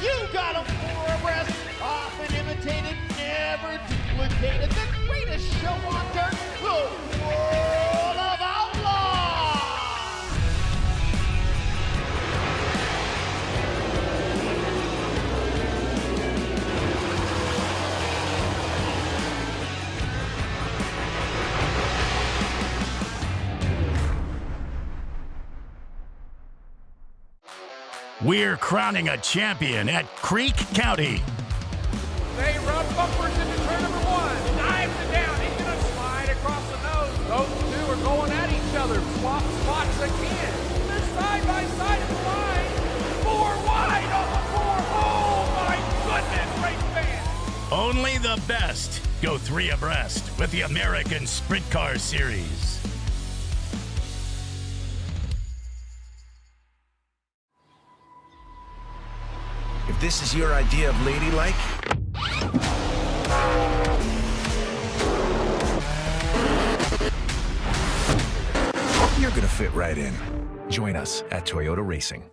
You got them four abreast, often imitated, never duplicated. The greatest show on dirt, the World of Outlaws! We're crowning a champion at Creek County. They rub bumpers into turn number one. Dives it down. He's going to slide across the nose. Those two are going at each other. Swap spots again. They're side by side in the line. Four wide on the four. Oh, my goodness, race fans. Only the best go three abreast with the American Sprint Car Series. If this is your idea of ladylike, you're gonna fit right in. Join us at Toyota Racing.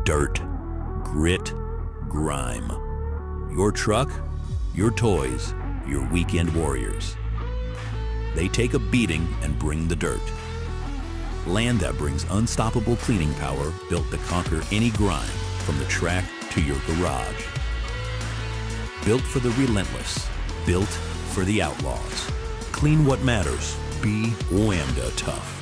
Dirt, grit, grime. Your truck, your toys, your weekend warriors. They take a beating and bring the dirt. Land that brings unstoppable cleaning power built to conquer any grime from the track to your garage. Built for the relentless, built for the outlaws. Clean what matters, be Whamda tough.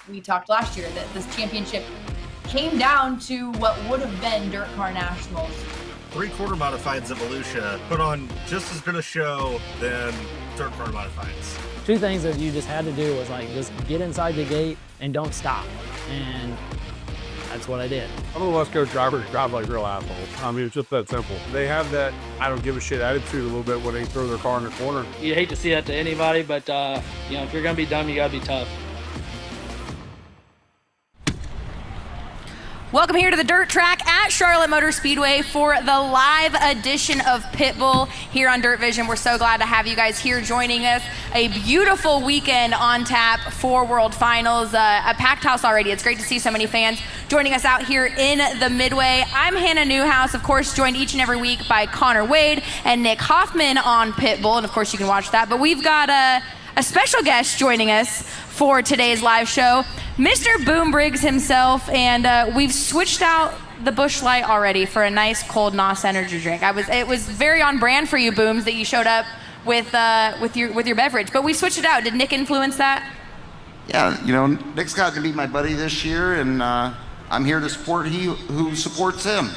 We talked last year that this championship came down to what would have been Dirt Car Nationals. 3/4 modifieds at Volusia put on just as good a show than Dirt Car modifieds. Two things that you just had to do was like just get inside the gate and don't stop. And that's what I did. Some of the West Coast drivers drive like real assholes. I mean, it's just that simple. They have that I don't give a shit attitude a little bit when they throw their car in the corner. You hate to see that to anybody, but you know, if you're gonna be dumb, you gotta be tough. Welcome here to the dirt track at Charlotte Motor Speedway for the live edition of Pitbull here on DIRTVision. We're so glad to have you guys here joining us. A beautiful weekend on tap for World Finals. A packed house already. It's great to see so many fans joining us out here in the Midway. I'm Hannah Newhouse, of course, joined each and every week by Connor Wade and Nick Hoffman on Pitbull, and of course you can watch that. But we've got a special guest joining us for today's live show, Mr. Boom Briggs himself, and we've switched out the Busch Light already for a nice cold NOS energy drink. It was very on brand for you, Booms, that you showed up with your beverage, but we switched it out. Did Nick influence that? Yeah, you know, Nick's got to be my buddy this year, and I'm here to support who supports him.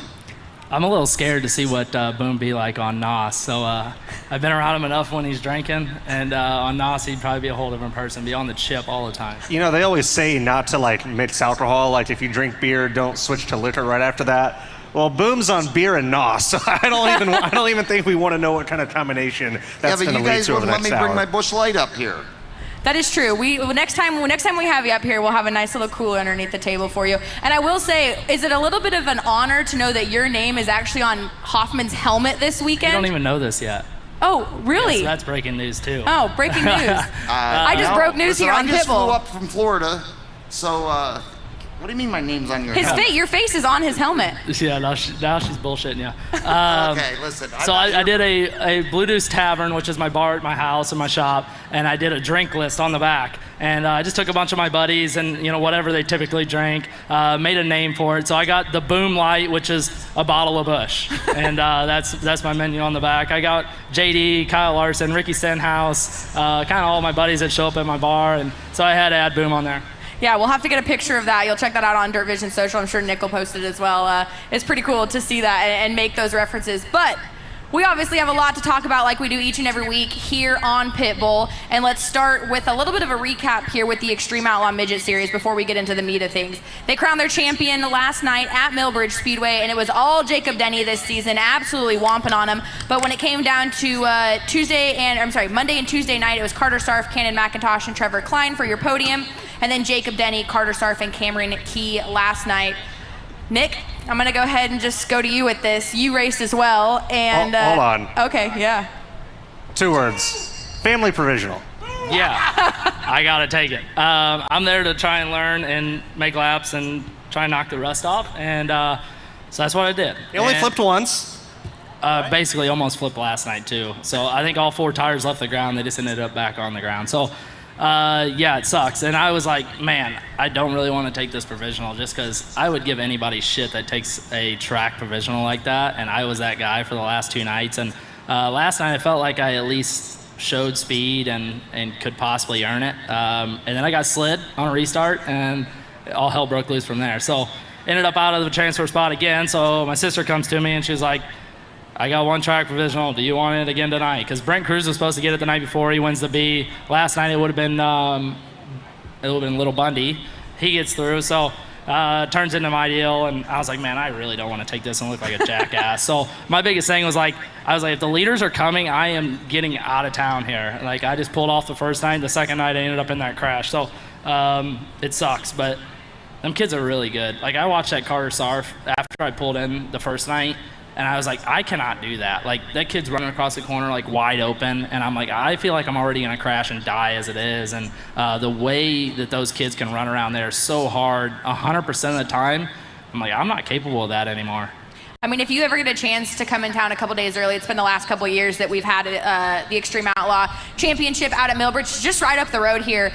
I'm a little scared to see what Boom be like on NOS. So I've been around him enough when he's drinking, and on NOS he'd probably be a whole different person, be on the chip all the time. You know, they always say not to like mix alcohol, like if you drink beer, don't switch to liquor right after that. Well, Boom's on beer and nos, so I don't even think we want to know what kind of combination that's going to lead to over the next hour. Yeah, but you guys wouldn't let me bring my Busch Light up here. That is true. Next time we have you up here, we'll have a nice little cooler underneath the table for you. And I will say, is it a little bit of an honor to know that your name is actually on Hoffman's helmet this weekend? You don't even know this yet. Oh, really? Yes, that's breaking news too. Oh, breaking news. I just broke news here on I just Pitbull. flew up from Florida, so what do you mean my name's on your helmet? Your face is on his helmet. Yeah, now she's bullshitting you. Okay, listen. So I did a Blue Deuce Tavern, which is my bar at my house and my shop, and I did a drink list on the back. And I just took a bunch of my buddies and whatever they typically drank, made a name for it. So I got the Boom Light, which is a bottle of Busch, and that's my menu on the back. I got JD, Kyle Larson, Ricky Stenhouse, kind of all my buddies that show up at my bar, and so I had to add Boom on there. Yeah, we'll have to get a picture of that. You'll check that out on DIRTVision Social. I'm sure Nick will post it as well. It's pretty cool to see that and make those references. But we obviously have a lot to talk about like we do each and every week here on Pitbull. And let's start with a little bit of a recap here with the Extreme Outlaw Midget Series before we get into the meat of things. They crowned their champion last night at Millbridge Speedway, and it was all Jacob Denny this season, absolutely whomping on him. But when it came down to Monday and Tuesday night, it was Carter Sarf, Cannon McIntosh, and Trevor Klein for your podium. And then Jacob Denny, Carter Sarf, and Cameron Key last night. Nick, I'm going to go ahead and just go to you with this. You raced as well. And hold on. Okay, yeah. 2 words. Family provisional. Yeah, I got to take it. I'm there to try and learn and make laps and try and knock the rust off. And so that's what I did. You only flipped once. Basically almost flipped last night, too. So I think all 4 tires left the ground. They just ended up back on the ground. So yeah, it sucks. And I was like, man, I don't really want to take this provisional just because I would give anybody shit that takes a track provisional like that. And I was that guy for the last 2 nights. And last night I felt like I at least showed speed and could possibly earn it. And then I got slid on a restart and all hell broke loose from there. So ended up out of the transfer spot again. So my sister comes to me and she's like, I got 1 track provisional. Do you want it again tonight? Because Brent Cruz was supposed to get it the night before. He wins the B. Last night it would have been Little Bundy. He gets through, so turns into my deal. And I was like, man, I really don't want to take this and look like a jackass. So my biggest thing was I was like, if the leaders are coming, I am getting out of town here. Like I just pulled off the first night. The second night I ended up in that crash. So it sucks, but them kids are really good. Like I watched that Carter Sarf after I pulled in the first night. And I was like, I cannot do that. Like, that kid's running across the corner, like, wide open. And I'm like, I feel like I'm already going to crash and die as it is. And the way that those kids can run around there is so hard 100% of the time. I'm like, I'm not capable of that anymore. I mean, if you ever get a chance to come in town a couple days early, it's been the last couple of years that we've had the Extreme Outlaw Championship out at Millbridge, just right up the road here.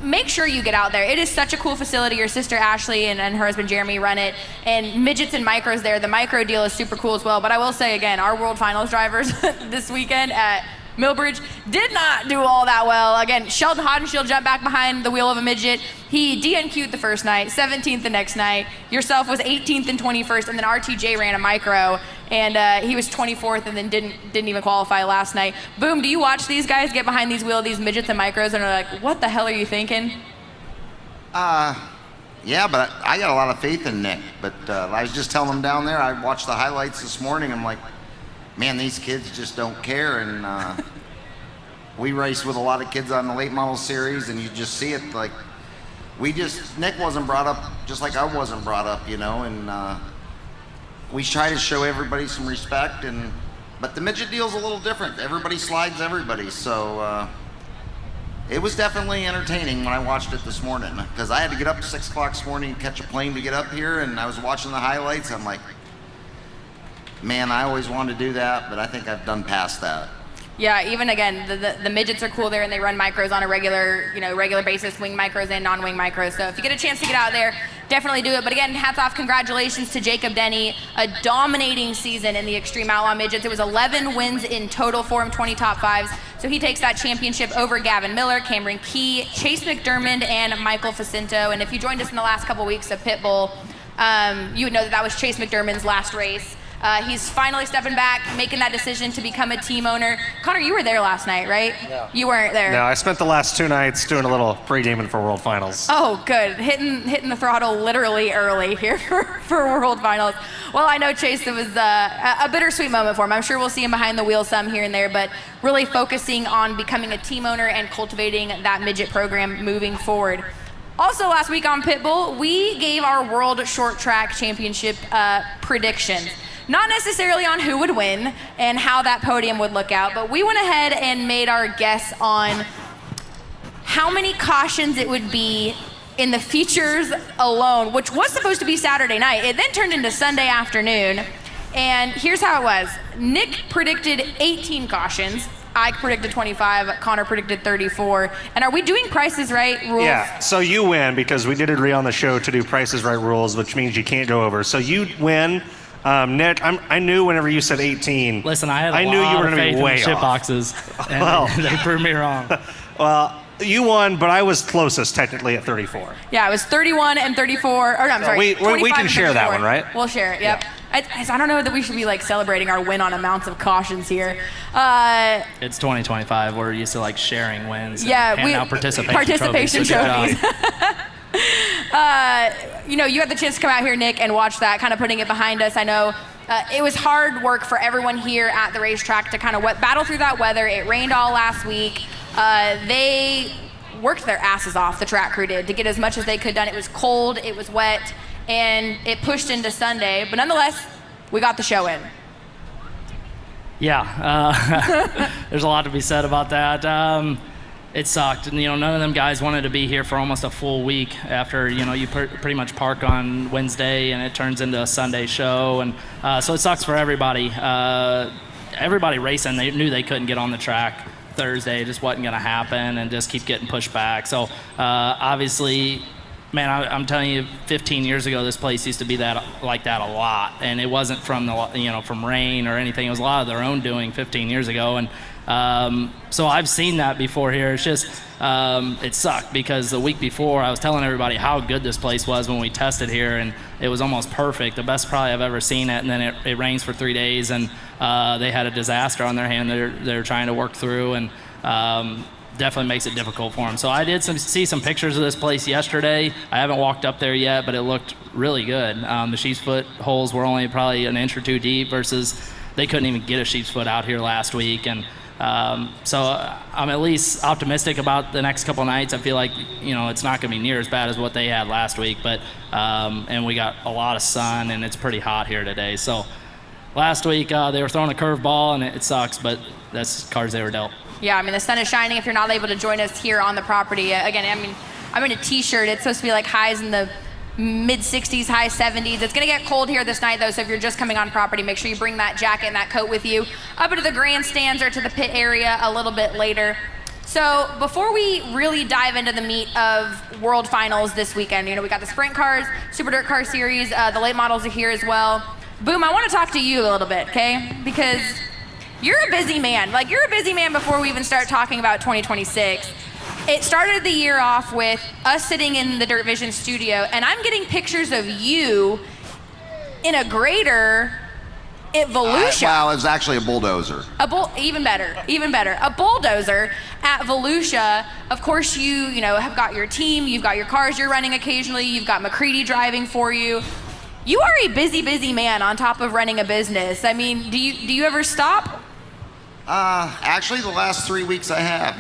Make sure you get out there. It is such a cool facility. Your sister Ashley and her husband Jeremy run it, and midgets and micros there. The micro deal is super cool as well. But I will say again, our World Finals drivers this weekend at Millbridge did not do all that well. Again, Sheldon Hodenshield jumped back behind the wheel of a midget. He DNQ'd the first night, 17th the next night. Yourself was 18th and 21st, and then RTJ ran a micro, and he was 24th and then didn't even qualify last night. Boom, do you watch these guys get behind these wheels, these midgets and micros, and are like, what the hell are you thinking? Yeah, but I got a lot of faith in Nick. But I was just telling him down there, I watched the highlights this morning, I'm like, man, these kids just don't care. And we race with a lot of kids on the late model series, and you just see it. Like Nick wasn't brought up just like I wasn't brought up, and we try to show everybody some respect. But the midget deal's a little different. Everybody slides everybody, so it was definitely entertaining when I watched it this morning, because I had to get up at 6 o'clock this morning and catch a plane to get up here, and I was watching the highlights. I'm like, man, I always wanted to do that, but I think I've done past that. Yeah, even again, the midgets are cool there, and they run micros on a regular basis, wing micros and non-wing micros. So if you get a chance to get out there, definitely do it. But again, hats off, congratulations to Jacob Denny, a dominating season in the Extreme Outlaw Midgets. It was 11 wins in total for him, 20 top 5s. So he takes that championship over Gavin Miller, Cameron Key, Chase McDermott, and Michael Facinto. And if you joined us in the last couple weeks of Pitbull, you would know that was Chase McDermott's last race. He's finally stepping back, making that decision to become a team owner. Connor, you were there last night, right? No. You weren't there. No, I spent the last 2 nights doing a little pre-gaming for World Finals. Oh, good. Hitting the throttle literally early here for World Finals. Well, I know, Chase, it was a bittersweet moment for him. I'm sure we'll see him behind the wheel some here and there, but really focusing on becoming a team owner and cultivating that midget program moving forward. Also, last week on Pitbull, we gave our World Short Track Championship predictions. Not necessarily on who would win and how that podium would look out, but we went ahead and made our guess on how many cautions it would be in the features alone, which was supposed to be Saturday night. It then turned into Sunday afternoon. And here's how it was. Nick predicted 18 cautions. I predicted 25, Connor predicted 34. And are we doing Prices Right rules? Yeah, so you win because we did agree on the show to do Prices Right rules, which means you can't go over. So you win. Nick, I knew whenever you said 18. Listen, I had knew you were of going to faith be in way the shit off. boxes, and Well. they proved me wrong. Well, you won, but I was closest technically at 34. Yeah, it was 31 and 34. Or no, I'm sorry. We 25 can and share that 34. one, right? We'll share it. Yep. I don't know that we should be like celebrating our win on amounts of cautions here. It's 2025. We're used to like sharing wins. Yeah, and handing out participation participation trophies. trophies. You had the chance to come out here, Nick, and watch that, kind of putting it behind us. I know it was hard work for everyone here at the racetrack to kind of battle through that weather. It rained all last week. They worked their asses off, the track crew did, to get as much as they could done. It was cold, it was wet, and it pushed into Sunday. But nonetheless, we got the show in. Yeah, there's a lot to be said about that. It sucked, and none of them guys wanted to be here for almost a full week after you pretty much park on Wednesday and it turns into a Sunday show, and so it sucks for everybody. Everybody racing, they knew they couldn't get on the track Thursday, it just wasn't going to happen, and just keep getting pushed back. So obviously, man, I'm telling you, 15 years ago, this place used to be like that a lot, and it wasn't from from rain or anything. It was a lot of their own doing 15 years ago, and so I've seen that before here. It's just it sucked because the week before I was telling everybody how good this place was when we tested here, and it was almost perfect, the best probably I've ever seen it. And then it rains for 3 days, and they had a disaster on their hand they're trying to work through, and definitely makes it difficult for them. So I did see some pictures of this place yesterday. I haven't walked up there yet, but it looked really good. The sheep's foot holes were only probably an inch or two deep versus they couldn't even get a sheep's foot out here last week. And so I'm at least optimistic about the next couple nights. I feel like, it's not going to be near as bad as what they had last week, but and we got a lot of sun and it's pretty hot here today. So last week they were throwing a curveball and it sucks, but that's cards they were dealt. Yeah, I mean, the sun is shining. If you're not able to join us here on the property, again, I'm in a t-shirt. It's supposed to be like highs in the mid-60s, high 70s. It's going to get cold here this night, though, so if you're just coming on property, make sure you bring that jacket and that coat with you up into the grandstands or to the pit area a little bit later. So before we really dive into the meat of World Finals this weekend, we got the Sprint Cars, Super Dirt Car Series, the late models are here as well. Boom, I want to talk to you a little bit, okay? Because you're a busy man. You're a busy man before we even start talking about 2026. It started the year off with us sitting in the DIRTVision studio, and I'm getting pictures of you in a grader at Volusia. Wow, it was actually a bulldozer. Even better. A bulldozer at Volusia. Of course, you have got your team, you've got your cars you're running occasionally, you've got McCready driving for you. You are a busy man on top of running a business. I mean, do you ever stop? Actually, the last 3 weeks I have,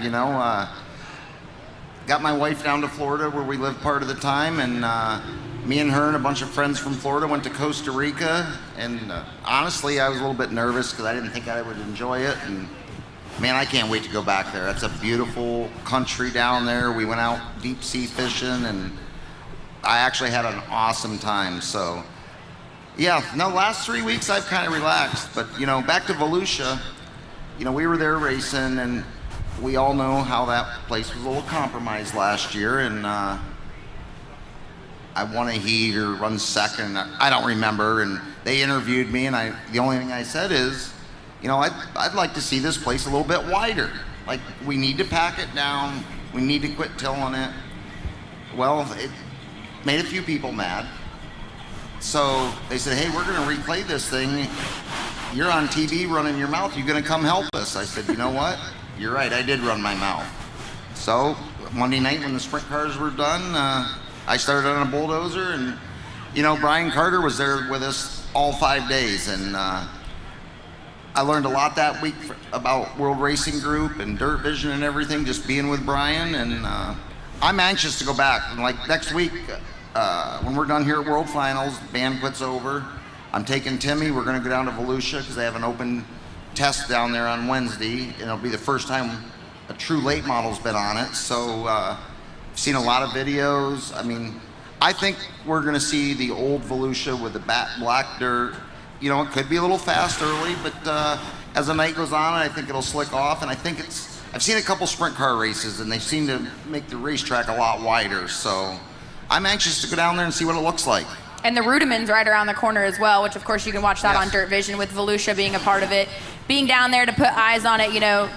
got my wife down to Florida where we live part of the time, and me and her and a bunch of friends from Florida went to Costa Rica, and honestly, I was a little bit nervous because I didn't think I would enjoy it, and man, I can't wait to go back there. That's a beautiful country down there. We went out deep sea fishing, and I actually had an awesome time. So yeah, last 3 weeks I've kind of relaxed, but back to Volusia, we were there racing, and we all know how that place was a little compromised last year, and I won a heat or run second, I don't remember, and they interviewed me, and the only thing I said is, I'd like to see this place a little bit wider. We need to pack it down, we need to quit tilling it. Well, it made a few people mad, So they said, hey, we're going to replay this thing. You're on TV running your mouth. You going to come help us? I said, you know what? You're right. I did run my mouth. So Monday night when the sprint cars were done, I started on a bulldozer, and Brian Carter was there with us all 5 days, and I learned a lot that week about World Racing Group and DIRTVision and everything, just being with Brian, and I'm anxious to go back. And like next week, when we're done here at World Finals, banquet's over, I'm taking Timmy. We're going to go down to Volusia because they have an open test down there on Wednesday, and it'll be the first time a true late model's been on it. So I've seen a lot of videos. I mean, I think we're going to see the old Volusia with the black dirt. It could be a little fast early, but as the night goes on, I think it'll slick off. And I think I've seen a couple sprint car races, and they seem to make the racetrack a lot wider. So I'm anxious to go down there and see what it looks like. And the Rudiman's right around the corner as well, which of course you can watch that on DIRTVision with Volusia being a part of it. Being down there to put eyes on it,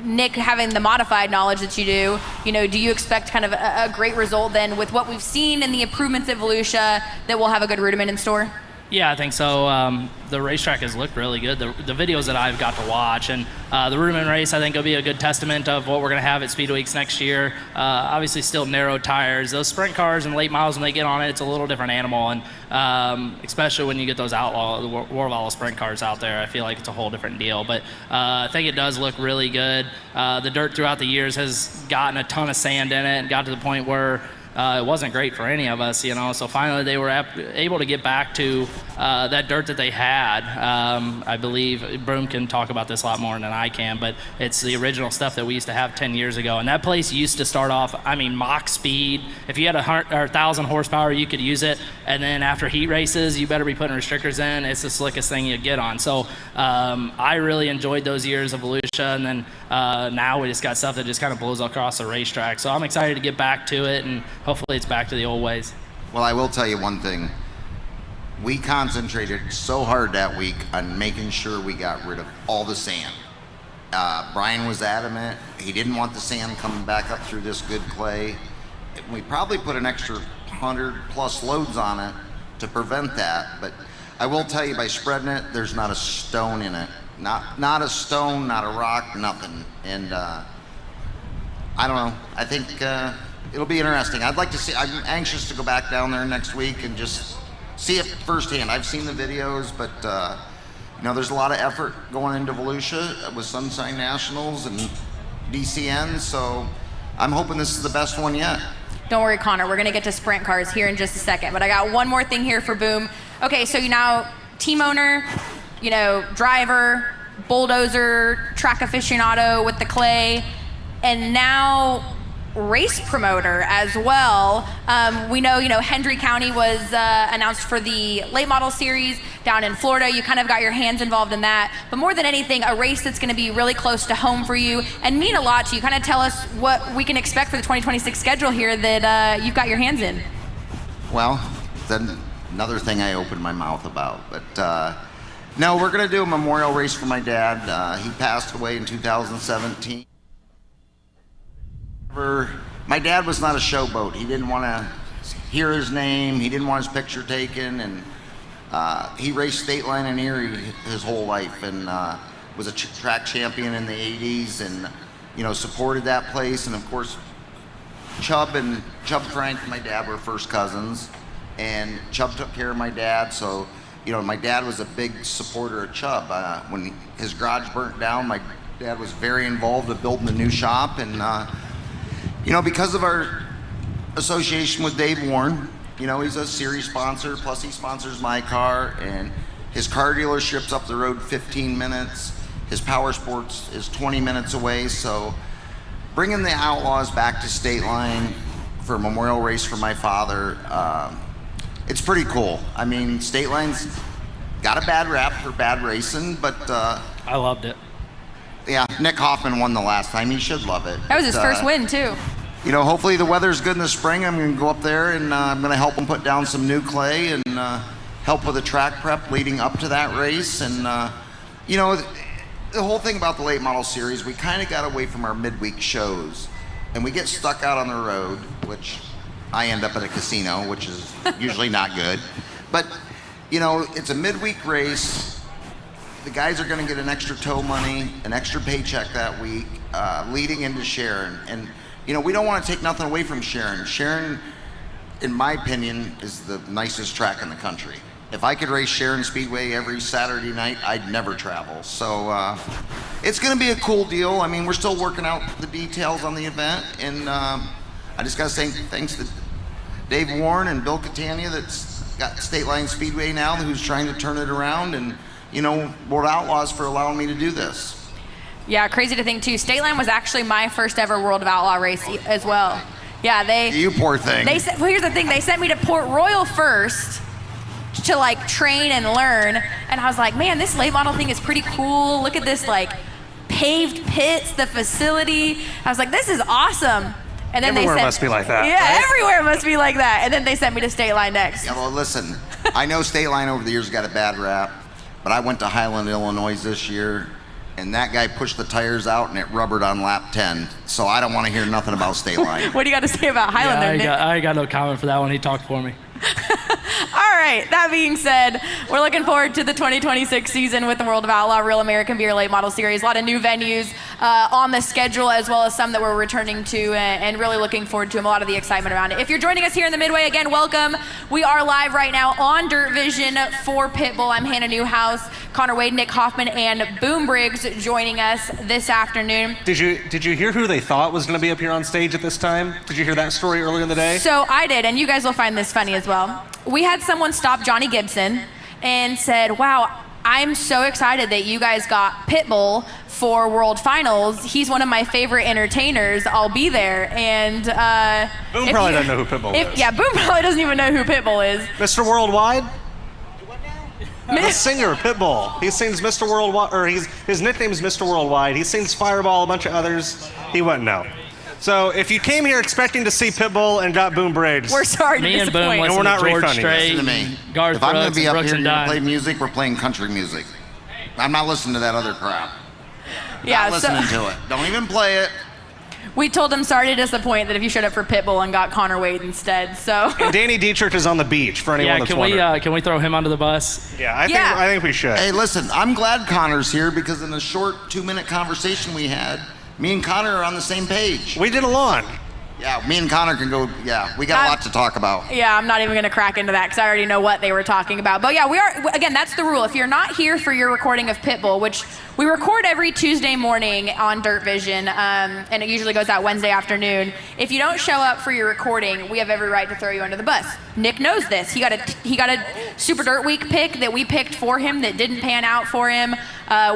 Nick having the modified knowledge that you do, do you expect kind of a great result then with what we've seen and the improvements at Volusia that we'll have a good Rudiman in store? Yeah, I think so. The racetrack has looked really good. The videos that I've got to watch, and the Rudiman race, I think will be a good testament of what we're going to have at Speed Weeks next year. Obviously, still narrow tires. Those sprint cars and late models, when they get on it, it's a little different animal, and especially when you get those Outlaw, the World Outlaw sprint cars out there, I feel like it's a whole different deal. But I think it does look really good. The dirt throughout the years has gotten a ton of sand in it and got to the point where it wasn't great for any of us, so finally they were able to get back to that dirt that they had. I believe Broom can talk about this a lot more than I can, but it's the original stuff that we used to have 10 years ago. And that place used to start off, Mach speed. If you had 1,000 horsepower, you could use it. And then after heat races, you better be putting restrictors in. It's the slickest thing you get on. So I really enjoyed those years of Volusia. And then now we just got stuff that just kind of blows across the racetrack. So I'm excited to get back to it, and hopefully it's back to the old ways. Well, I will tell you one thing. We concentrated so hard that week on making sure we got rid of all the sand. Brian was adamant. He didn't want the sand coming back up through this good clay. We probably put an extra 100+ loads on it to prevent that. But I will tell you, by spreading it, there's not a stone in it. Not a stone, not a rock, nothing. And I don't know. I think it'll be interesting. I'd like to see. I'm anxious to go back down there next week and just see it firsthand. I've seen the videos, but there's a lot of effort going into Volusia with Sunshine Nationals and DCN. So I'm hoping this is the best one yet. Don't worry, Connor. We're gonna get to sprint cars here in just a second, but I got one more thing here for Boom. Okay, so you now team owner, driver, bulldozer, track aficionado with the clay, and now race promoter as well. We know, Hendry County was announced for the late model series down in Florida. You kind of got your hands involved in that. But more than anything, a race that's going to be really close to home for you and mean a lot to you. Kind of tell us what we can expect for the 2026 schedule here that you've got your hands in. Well, then another thing I opened my mouth about. But no, we're going to do a memorial race for my dad. He passed away in 2017. My dad was not a showboat. He didn't want to hear his name. He didn't want his picture taken, and he raced Stateline in Erie his whole life, and was a track champion in the 80s, and supported that place. And of course, Chubb Frank and my dad were first cousins, and Chubb took care of my dad. So my dad was a big supporter of Chubb. When his garage burnt down, my dad was very involved in building a new shop, and because of our association with Dave Warren, he's a series sponsor, plus he sponsors my car, and his car dealership's up the road 15 minutes. His power sports is 20 minutes away. So bringing the Outlaws back to Stateline for a memorial race for my father, it's pretty cool. Stateline's got a bad rap for bad racing, but I loved it. Yeah, Nick Hoffman won the last time. He should love it. That was his first win, too. Hopefully the weather's good in the spring. I'm going to go up there, and I'm going to help him put down some new clay and help with the track prep leading up to that race. And, the whole thing about the late model series, we kind of got away from our midweek shows, and we get stuck out on the road, which I end up at a casino, which is usually not good. But, you know, it's a midweek race. The guys are going to get an extra tow money, an extra paycheck that week, leading into Sharon. And, you know, we don't want to take nothing away from Sharon. Sharon, in my opinion, is the nicest track in the country. If I could race Sharon Speedway every Saturday night, I'd never travel. So it's going to be a cool deal. I mean, we're still working out the details on the event. And I just got to say thanks to Dave Warren and Bill Catania that's got Stateline Speedway now, who's trying to turn it around. And, you know, World Outlaws for allowing me to do this. Yeah, crazy to think too. Stateline was actually my first ever World of Outlaw race as well. Yeah, You poor thing. Well, here's the thing. They sent me to Port Royal first to like train and learn, and I was like, man, this late model thing is pretty cool. Look at this like paved pits, the facility. I was like, this is awesome. And then everywhere they must be like that. Yeah, right? Everywhere must be like that. And then they sent me to Stateline next. Yeah, well, listen, I know Stateline over the years got a bad rap, but I went to Highland, Illinois this year, and that guy pushed the tires out and it rubbered on lap 10. So I don't want to hear nothing about Stateline. What do you got to say about Highland there, Nick? I got no comment for that one. He talked for me. All right, that being said, we're looking forward to the 2026 season with the World of Outlaw Real American Beer Late Model Series. A lot of new venues on the schedule, as well as some that we're returning to, and really looking forward to them. A lot of the excitement around it. If you're joining us here in the Midway, again, welcome. We are live right now on DIRTVision for Pitbull. I'm Hannah Newhouse, Connor Wade, Nick Hoffman, and Boom Briggs joining us this afternoon. Did you hear who they thought was going to be up here on stage at this time? Did you hear that story earlier in the day? So I did, and you guys will find this funny as well. We had someone stop Johnny Gibson and said, wow, I'm so excited that you guys got Pitbull for World Finals. He's one of my favorite entertainers. I'll be there. And Boom probably doesn't know who Pitbull is. Yeah, Boom probably doesn't even know who Pitbull is. Mr. Worldwide? The singer, Pitbull. He sings Mr. Worldwide, or his nickname is Mr. Worldwide. He sings Fireball, a bunch of others. He wouldn't know. So if you came here expecting to see Pitbull and got Boom Briggs, we're sorry to disappoint. and we're not refunding Listen you. to me. Garth if I'm going to Brooks be and up Brooks here and and Dunn. play music, we're playing country music. I'm not listening to that other crap. Yeah, not listening to it. Don't even play it. We told him sorry to disappoint that if you showed up for Pitbull and got Connor Wade instead. So. And Danny Dietrich is on the beach for anyone that's wondering. Can we throw him under the bus? Yeah, I think we should. Hey, listen, I'm glad Connor's here because in the short 2-minute conversation we had, me and Connor are on the same page. We did a lawn. Yeah, me and Connor can go, we got a lot to talk about. Yeah, I'm not even going to crack into that because I already know what they were talking about. But yeah, we are, again, that's the rule. If you're not here for your recording of Pitbull, which we record every Tuesday morning on DIRTVision, and it usually goes out Wednesday afternoon. If you don't show up for your recording, we have every right to throw you under the bus. Nick knows this. He got a Super Dirt Week pick that we picked for him that didn't pan out for him.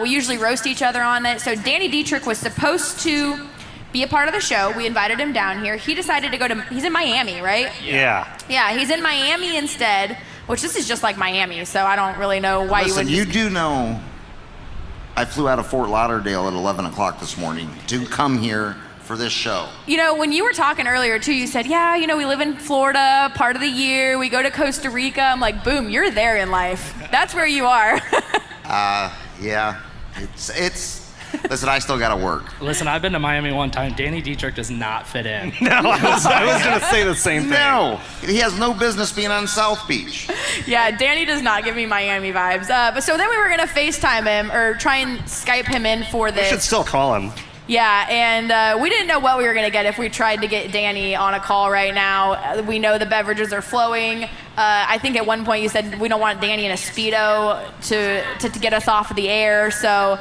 We usually roast each other on it. So Danny Dietrich was supposed to be a part of the show. We invited him down here. He decided to go to, he's in Miami, right? Yeah. Yeah, he's in Miami instead, which this is just like Miami, so I don't really know why Listen, you would. you do know I flew out of Fort Lauderdale at 11 o'clock this morning to come here for this show. You know, when you were talking earlier too, you said, yeah, you know, we live in Florida part of the year. We go to Costa Rica. I'm like, boom, you're there in life. That's where you are. Yeah. It's listen, I still got to work. Listen, I've been to Miami one time. Danny Dietrich does not fit in. No, I was going to say the same thing. No, he has no business being on South Beach. Yeah, Danny does not give me Miami vibes. But so then we were going to FaceTime him or try and Skype him in for this. We should still call him. Yeah, and we didn't know what we were going to get if we tried to get Danny on a call right now. We know the beverages are flowing. I think at one point you said we don't want Danny in a Speedo to get us off of the air. So,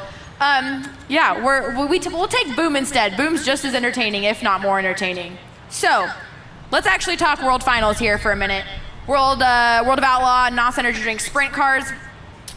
yeah, we'll take Boom instead. Boom's just as entertaining, if not more entertaining. So, let's actually talk World Finals here for a minute. World of Outlaw, NOS Energy Drink Sprint Cars.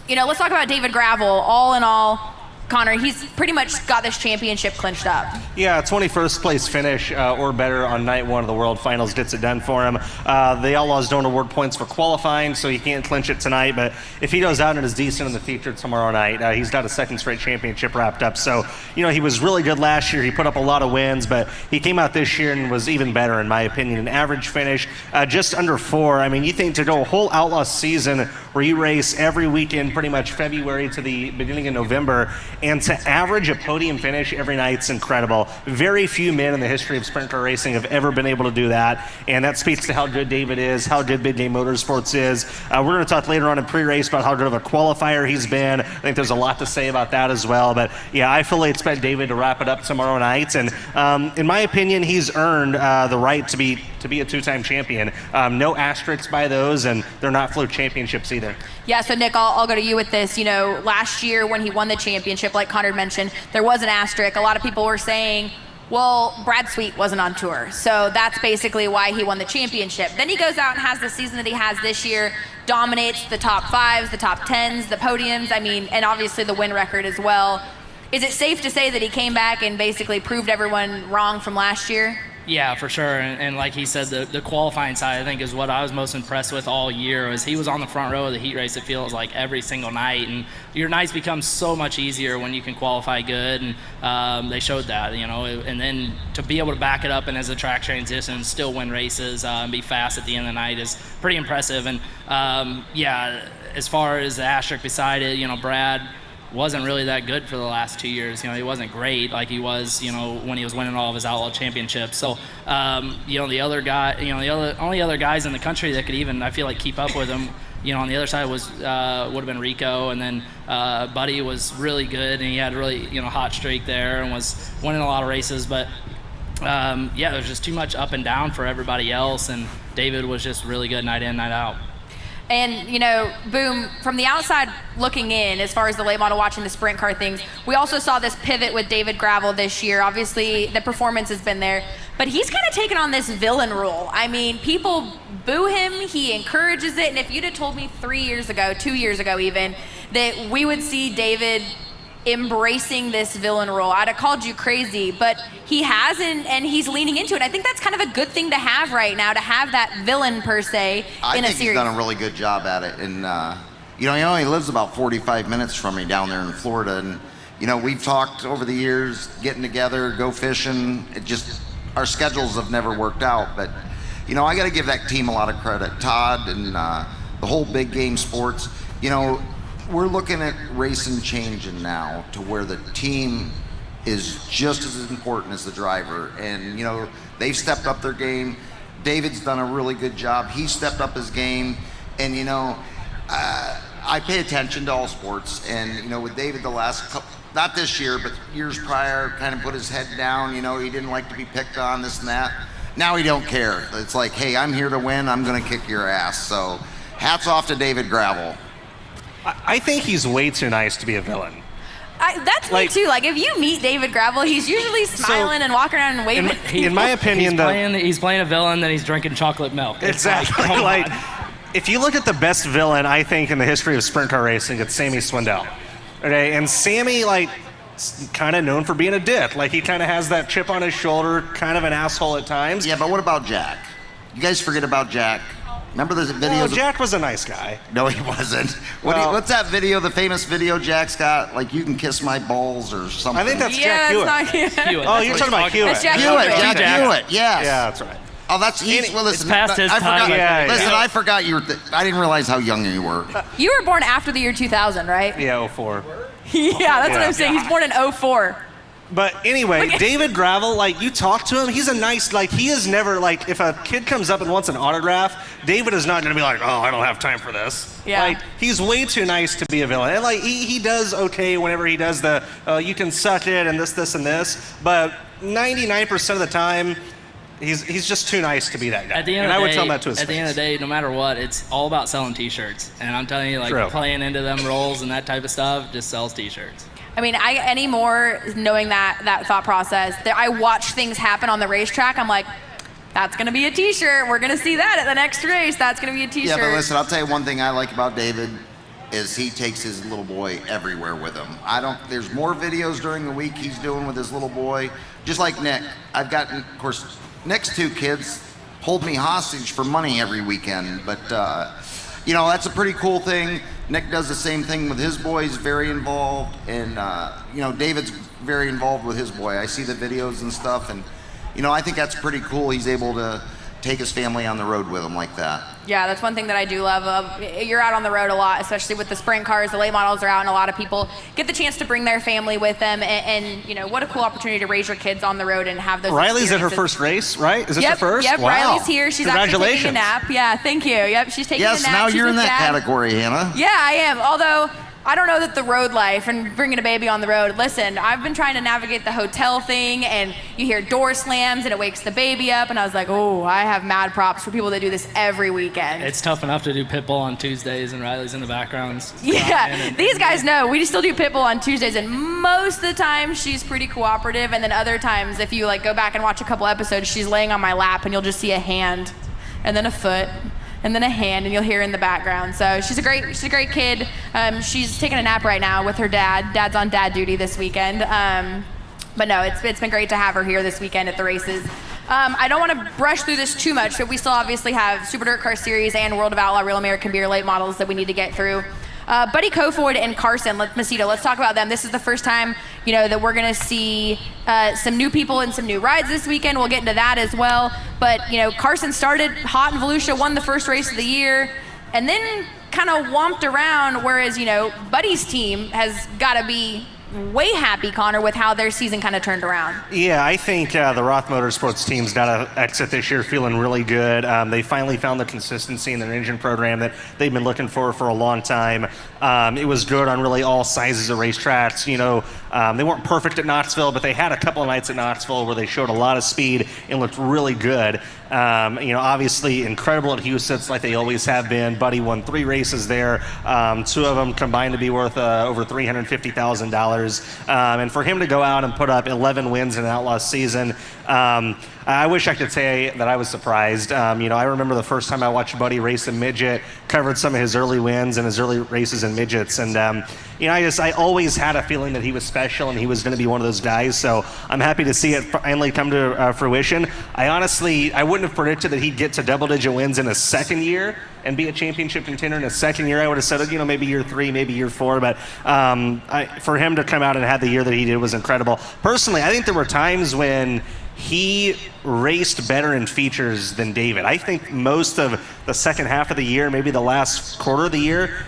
You know, let's talk about David Gravel. All in all, Connor, he's pretty much got this championship clinched up. Yeah, 21st place finish or better on night one of the World Finals gets it done for him. The Outlaws don't award points for qualifying, so he can't clinch it tonight, but if he goes out and is decent in the feature tomorrow night, he's got a second straight championship wrapped up. So, you know, he was really good last year. He put up a lot of wins, but he came out this year and was even better, in my opinion. An average finish, just under 4. I mean, you think to go a whole Outlaw season where you race every weekend, pretty much February to the beginning of November, and to average a podium finish every night's incredible. Very few men in the history of sprint car racing have ever been able to do that, and that speaks to how good David is, how good Big Game Motorsports is. We're going to talk later on in pre-race about how good of a qualifier he's been. I think there's a lot to say about that as well, but yeah, I fully expect David to wrap it up tomorrow night, and in my opinion, he's earned the right to be a two-time champion. No asterisks by those, and they're not fluke championships either. Yeah, so Nick, I'll go to you with this. You know, last year when he won the championship, like Connor mentioned, there was an asterisk. A lot of people were saying, well, Brad Sweet wasn't on tour, so that's basically why he won the championship. Then he goes out and has the season that he has this year, dominates the top 5s, the top 10s, the podiums, I mean, and obviously the win record as well. Is it safe to say that he came back and basically proved everyone wrong from last year? Yeah, for sure. And like he said, the qualifying side, I think, is what I was most impressed with all year. Was he was on the front row of the heat race, it feels like, every single night. And your nights become so much easier when you can qualify good. And they showed that, you know. And then to be able to back it up and as a track transition, still win races and be fast at the end of the night is pretty impressive. And, yeah, as far as the asterisk beside it, you know, Brad wasn't really that good for the last 2 years. You know, he wasn't great like he was, you know, when he was winning all of his Outlaw championships. So, you know, the other guy, you know, the only other guys in the country that could even, I feel like, keep up with him, you know, on the other side was would have been Rico, and then Buddy was really good, and he had a really, you know, hot streak there and was winning a lot of races. But yeah, there's just too much up and down for everybody else, and David was just really good night in, night out. And, you know, Boom, from the outside looking in, as far as the late model watching the sprint car things, we also saw this pivot with David Gravel this year. Obviously, the performance has been there, but he's kind of taken on this villain role. I mean, people boo him, he encourages it, and if you'd have told me 3 years ago, 2 years ago even, that we would see David embracing this villain role, I'd have called you crazy, but he hasn't, and he's leaning into it. I think that's kind of a good thing to have right now, to have that villain per se in a series. I think he's done a really good job at it, and you know, he only lives about 45 minutes from me down there in Florida, and you know, we've talked over the years, getting together, go fishing. It just, our schedules have never worked out, but you know, I got to give that team a lot of credit, Todd and the whole Big Game Sports. You know, we're looking at racing changing now to where the team is just as important as the driver. And, you know, they've stepped up their game. David's done a really good job. He stepped up his game. And, you know, I pay attention to all sports. And, you know, with David the last couple, not this year, but years prior, kind of put his head down. You know, he didn't like to be picked on, this and that. Now he don't care. It's like, hey, I'm here to win. I'm going to kick your ass. So hats off to David Gravel. I think he's way too nice to be a villain. That's me too. Like, if you meet David Gravel, he's usually smiling and walking around and waving. In my opinion, he's playing a villain, then he's drinking chocolate milk. Exactly. Like, if you look at the best villain, I think, in the history of sprint car racing, it's Sammy Swindell. Okay, and Sammy, like, kind of known for being a dick. Like, he kind of has that chip on his shoulder, kind of an asshole at times. Yeah, but what about Jack? You guys forget about Jack. Remember those videos? Oh, Jack was a nice guy. No, he wasn't. What's that video, the famous video Jack's got? Like, you can kiss my balls or something. I think that's Jack Hewitt. Hewitt. Oh, you're talking about Hewitt. That's Jack Jack Hewitt, yes. Yeah, that's right. Oh, that's easy. Well, listen, it's past his time. Listen, I forgot you were. I didn't realize how young you were. You were born after the year 2000, right? Yeah, 04. Yeah, that's what I'm saying. He's born in 04. But anyway, David Gravel, like, you talk to him, he's a nice, like, he is never, like, if a kid comes up and wants an autograph, David is not going to be like, oh, I don't have time for this. Yeah. Like, he's way too nice to be a villain. And, like, he does okay whenever he does the, you can suck it and this, and this, but 99% of the time, he's just too nice to be that guy. At the end and of I the would day, tell him that to his face. At the end of the day, no matter what, it's all about selling T-shirts. And I'm telling you, like, True. playing into them roles and that type of stuff just sells T-shirts. I mean, anymore, knowing that thought process, that I watch things happen on the racetrack, I'm like, that's going to be a T-shirt. We're going to see that at the next race. That's going to be a T-shirt. Yeah, but listen, I'll tell you one thing I like about David is he takes his little boy everywhere with him. There's more videos during the week he's doing with his little boy, just like Nick. I've gotten, of course, Nick's two kids hold me hostage for money every weekend, but, you know, that's a pretty cool thing. Nick does the same thing with his boy. He's very involved, and you know, David's very involved with his boy. I see the videos and stuff, and you know, I think that's pretty cool. He's able to take his family on the road with him like that. Yeah, that's one thing that I do love. You're out on the road a lot, especially with the sprint cars. The late models are out, and a lot of people get the chance to bring their family with them. And you know, what a cool opportunity to raise your kids on the road and have those. Riley's at her first race, right? Is this her first? Yep, wow. Riley's here. She's actually taking a Congratulations. nap. Yeah, thank you. Yep, she's taking a nap. Yes, now She's you're in with that Dad. category, Hannah. Yeah, I am. Although I don't know that the road life and bringing a baby on the road. Listen, I've been trying to navigate the hotel thing, and you hear door slams and it wakes the baby up, and I was like, oh, I have mad props for people that do this every weekend. It's tough enough to do Pitbull on Tuesdays and Riley's in the background. Yeah, these guys know. We still do Pitbull on Tuesdays, and most of the time she's pretty cooperative, and then other times, if you like go back and watch a couple episodes, she's laying on my lap, and you'll just see a hand, and then a foot, and then a hand, and you'll hear in the background. So she's a great kid. She's taking a nap right now with her dad. Dad's on dad duty this weekend. But no, it's been great to have her here this weekend at the races. I don't want to brush through this too much, but we still obviously have Super Dirt Car Series and World of Outlaw Real American Beer late models that we need to get through. Buddy Kofoid and Carson Macedo, let's talk about them. This is the first time, you know, that we're going to see some new people and some new rides this weekend. We'll get into that as well. But, you know, Carson started hot in Volusia, won the first race of the year, and then kind of womped around, whereas, you know, Buddy's team has got to be way happy, Connor, with how their season kind of turned around. Yeah, I think the Roth Motorsports team's got to exit this year feeling really good. They finally found the consistency in their engine program that they've been looking for a long time. It was good on really all sizes of racetracks. You know, they weren't perfect at Knoxville, but they had a couple of nights at Knoxville where they showed a lot of speed and looked really good. You know, obviously incredible at Houston, like they always have been. Buddy won 3 races there. 2 of them combined to be worth over $350,000. And for him to go out and put up 11 wins in an Outlaw season, I wish I could say that I was surprised. You know, I remember the first time I watched Buddy race a midget, covered some of his early wins and his early races in midgets, and you know, I always had a feeling that he was special and he was going to be one of those guys. So I'm happy to see it finally come to fruition. I wouldn't have predicted that he'd get to double-digit wins in his second year and be a championship contender in his second year. I would have said, you know, maybe year 3, maybe year 4, but for him to come out and have the year that he did was incredible. Personally, I think there were times when he raced better in features than David. I think most of the second half of the year, maybe the last quarter of the year,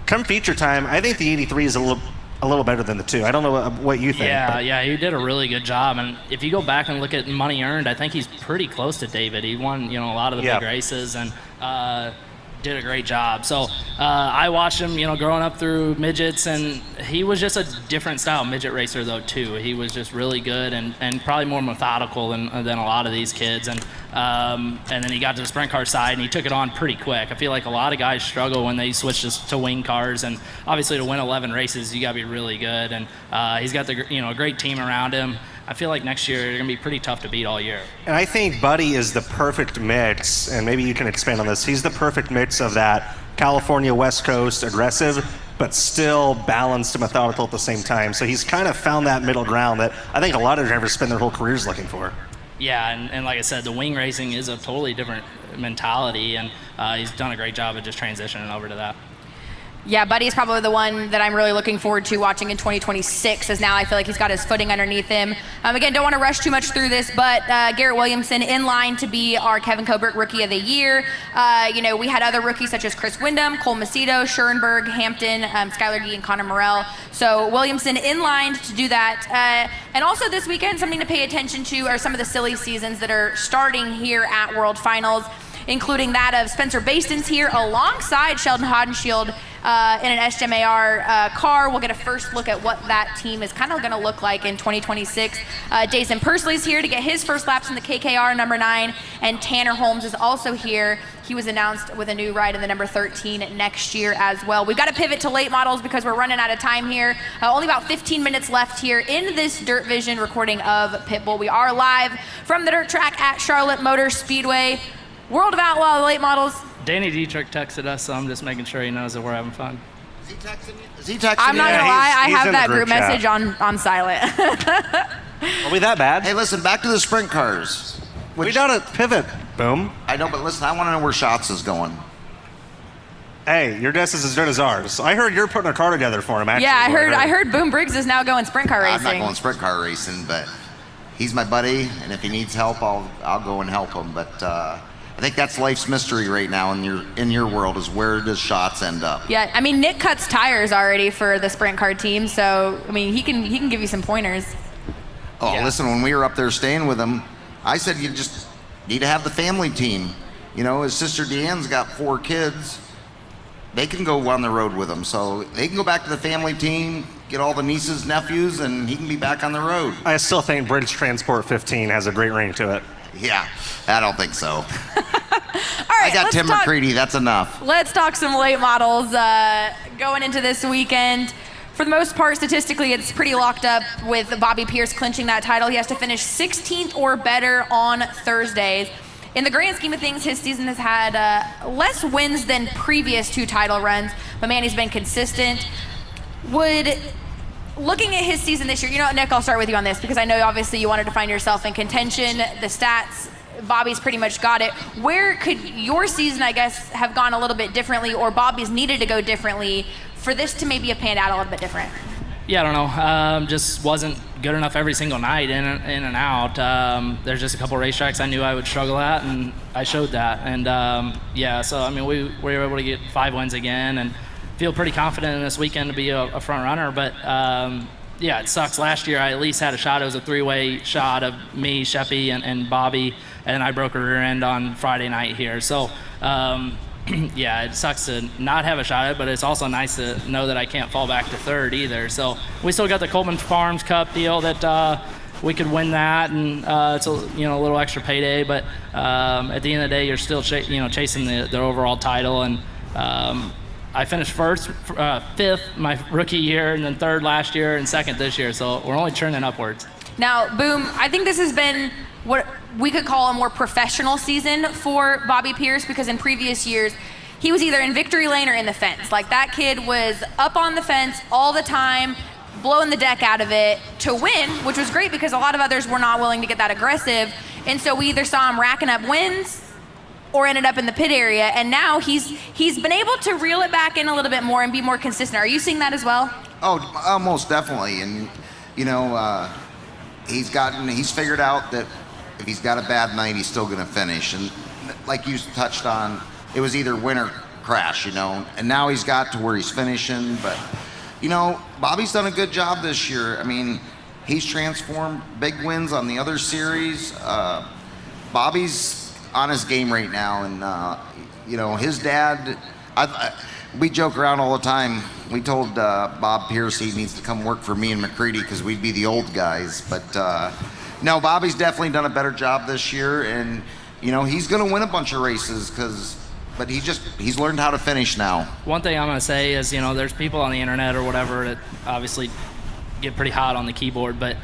come feature time, I think the 83 is a little better than the 2. I don't know what you think. Yeah, he did a really good job. And if you go back and look at money earned, I think he's pretty close to David. He won, you know, a lot of the big races and did a great job. So I watched him, you know, growing up through midgets, and he was just a different style midget racer though too. He was just really good and probably more methodical than a lot of these kids. And then he got to the sprint car side and he took it on pretty quick. I feel like a lot of guys struggle when they switch to wing cars, and obviously to win 11 races you got to be really good. And he's got a great team around him. I feel like next year they're going to be pretty tough to beat all year. And I think Buddy is the perfect mix, and maybe you can expand on this. He's the perfect mix of that California West Coast aggressive, but still balanced and methodical at the same time. So he's kind of found that middle ground that I think a lot of drivers spend their whole careers looking for. Yeah, and like I said, the wing racing is a totally different mentality, and he's done a great job of just transitioning over to that. Yeah, Buddy is probably the one that I'm really looking forward to watching in 2026, as now I feel like he's got his footing underneath him. Again, don't want to rush too much through this, but Garrett Williamson in line to be our Kevin Colbert Rookie of the Year. You know, we had other rookies such as Chris Wyndham, Cole Macedo, Schoenberg, Hampton, Skylar Gee, and Connor Morrell. So Williamson in line to do that. And also this weekend, something to pay attention to are some of the silly seasons that are starting here at World Finals, including that of Spencer Baston's here alongside Sheldon Hodenshield in an SMAR car. We'll get a first look at what that team is kind of going to look like in 2026. Jason Pursley's here to get his first laps in the KKR number 9, and Tanner Holmes is also here. He was announced with a new ride in the number 13 next year as well. We've got to pivot to late models because we're running out of time here. Only about 15 minutes left here in this DIRTVision recording of Pitbull. We are live from the dirt track at Charlotte Motor Speedway. World of Outlaw late models. Danny Dietrich texted us, so I'm just making sure he knows that we're having fun. Is he texting you? Is he texting I'm not gonna lie, I have that group chat message on silent. Are we that bad? Hey, listen, back to the sprint cars. We got a pivot. Boom. I know, but listen, I want to know where Schatz is going. Hey, your guess is as good as ours. I heard you're putting a car together for him, actually. Yeah, I heard Boom Briggs is now going sprint car racing. I'm not going sprint car racing, but he's my buddy, and if he needs help, I'll go and help him. But I think that's life's mystery right now in your world, is where does Schatz end up? Yeah, I mean, Nick cuts tires already for the sprint car team, so I mean, he can give you some pointers. Oh, listen, when we were up there staying with him, I said you just need to have the family team. You know, his sister Deanne's got 4 kids. They can go on the road with him, so they can go back to the family team, get all the nieces, nephews, and he can be back on the road. I still think Briggs Transport 15 has a great ring to it. Yeah, I don't think so. All right, I got Tim McCready, that's enough. Let's talk some late models going into this weekend. For the most part, statistically, it's pretty locked up with Bobby Pierce clinching that title. He has to finish 16th or better on Thursdays. In the grand scheme of things, his season has had less wins than previous 2 title runs, but man, he's been consistent. Looking at his season this year, you know what, Nick, I'll start with you on this because I know obviously you wanted to find yourself in contention. The stats, Bobby's pretty much got it. Where could your season, I guess, have gone a little bit differently, or Bobby's needed to go differently for this to maybe have panned out a little bit different? Yeah, I don't know. Just wasn't good enough every single night, in and out. There's just a couple racetracks I knew I would struggle at, and I showed that. And so I mean, we were able to get 5 wins again, and feel pretty confident in this weekend to be a front runner. But it sucks. Last year I at least had a shot. It was a 3-way shot of me, Sheppy, and Bobby, and I broke a rear end on Friday night here. So. It sucks to not have a shot at it, but it's also nice to know that I can't fall back to 3rd either. So we still got the Coleman Farms Cup deal that we could win that, and it's a little extra payday. But at the end of the day, you're still chasing the overall title. And I finished 5th my rookie year, and then 3rd last year, and 2nd this year. So we're only churning upwards. Now, Boom, I think this has been what we could call a more professional season for Bobby Pierce, because in previous years, he was either in victory lane or in the fence. Like, that kid was up on the fence all the time, blowing the deck out of it to win, which was great because a lot of others were not willing to get that aggressive. And so we either saw him racking up wins or ended up in the pit area. And now he's been able to reel it back in a little bit more and be more consistent. Are you seeing that as well? Oh, most definitely. And, he's figured out that if he's got a bad night, he's still going to finish. And like you touched on, it was either win or crash, and now he's got to where he's finishing. But, Bobby's done a good job this year. I mean, he's transformed big wins on the other series. Bobby's on his game right now. And, his dad, we joke around all the time. We told Bob Pierce he needs to come work for me and McCready because we'd be the old guys. But, no, Bobby's definitely done a better job this year, and he's going to win a bunch of races but he's learned how to finish now. One thing I'm going to say is, there's people on the internet or whatever that obviously get pretty hot on the keyboard, but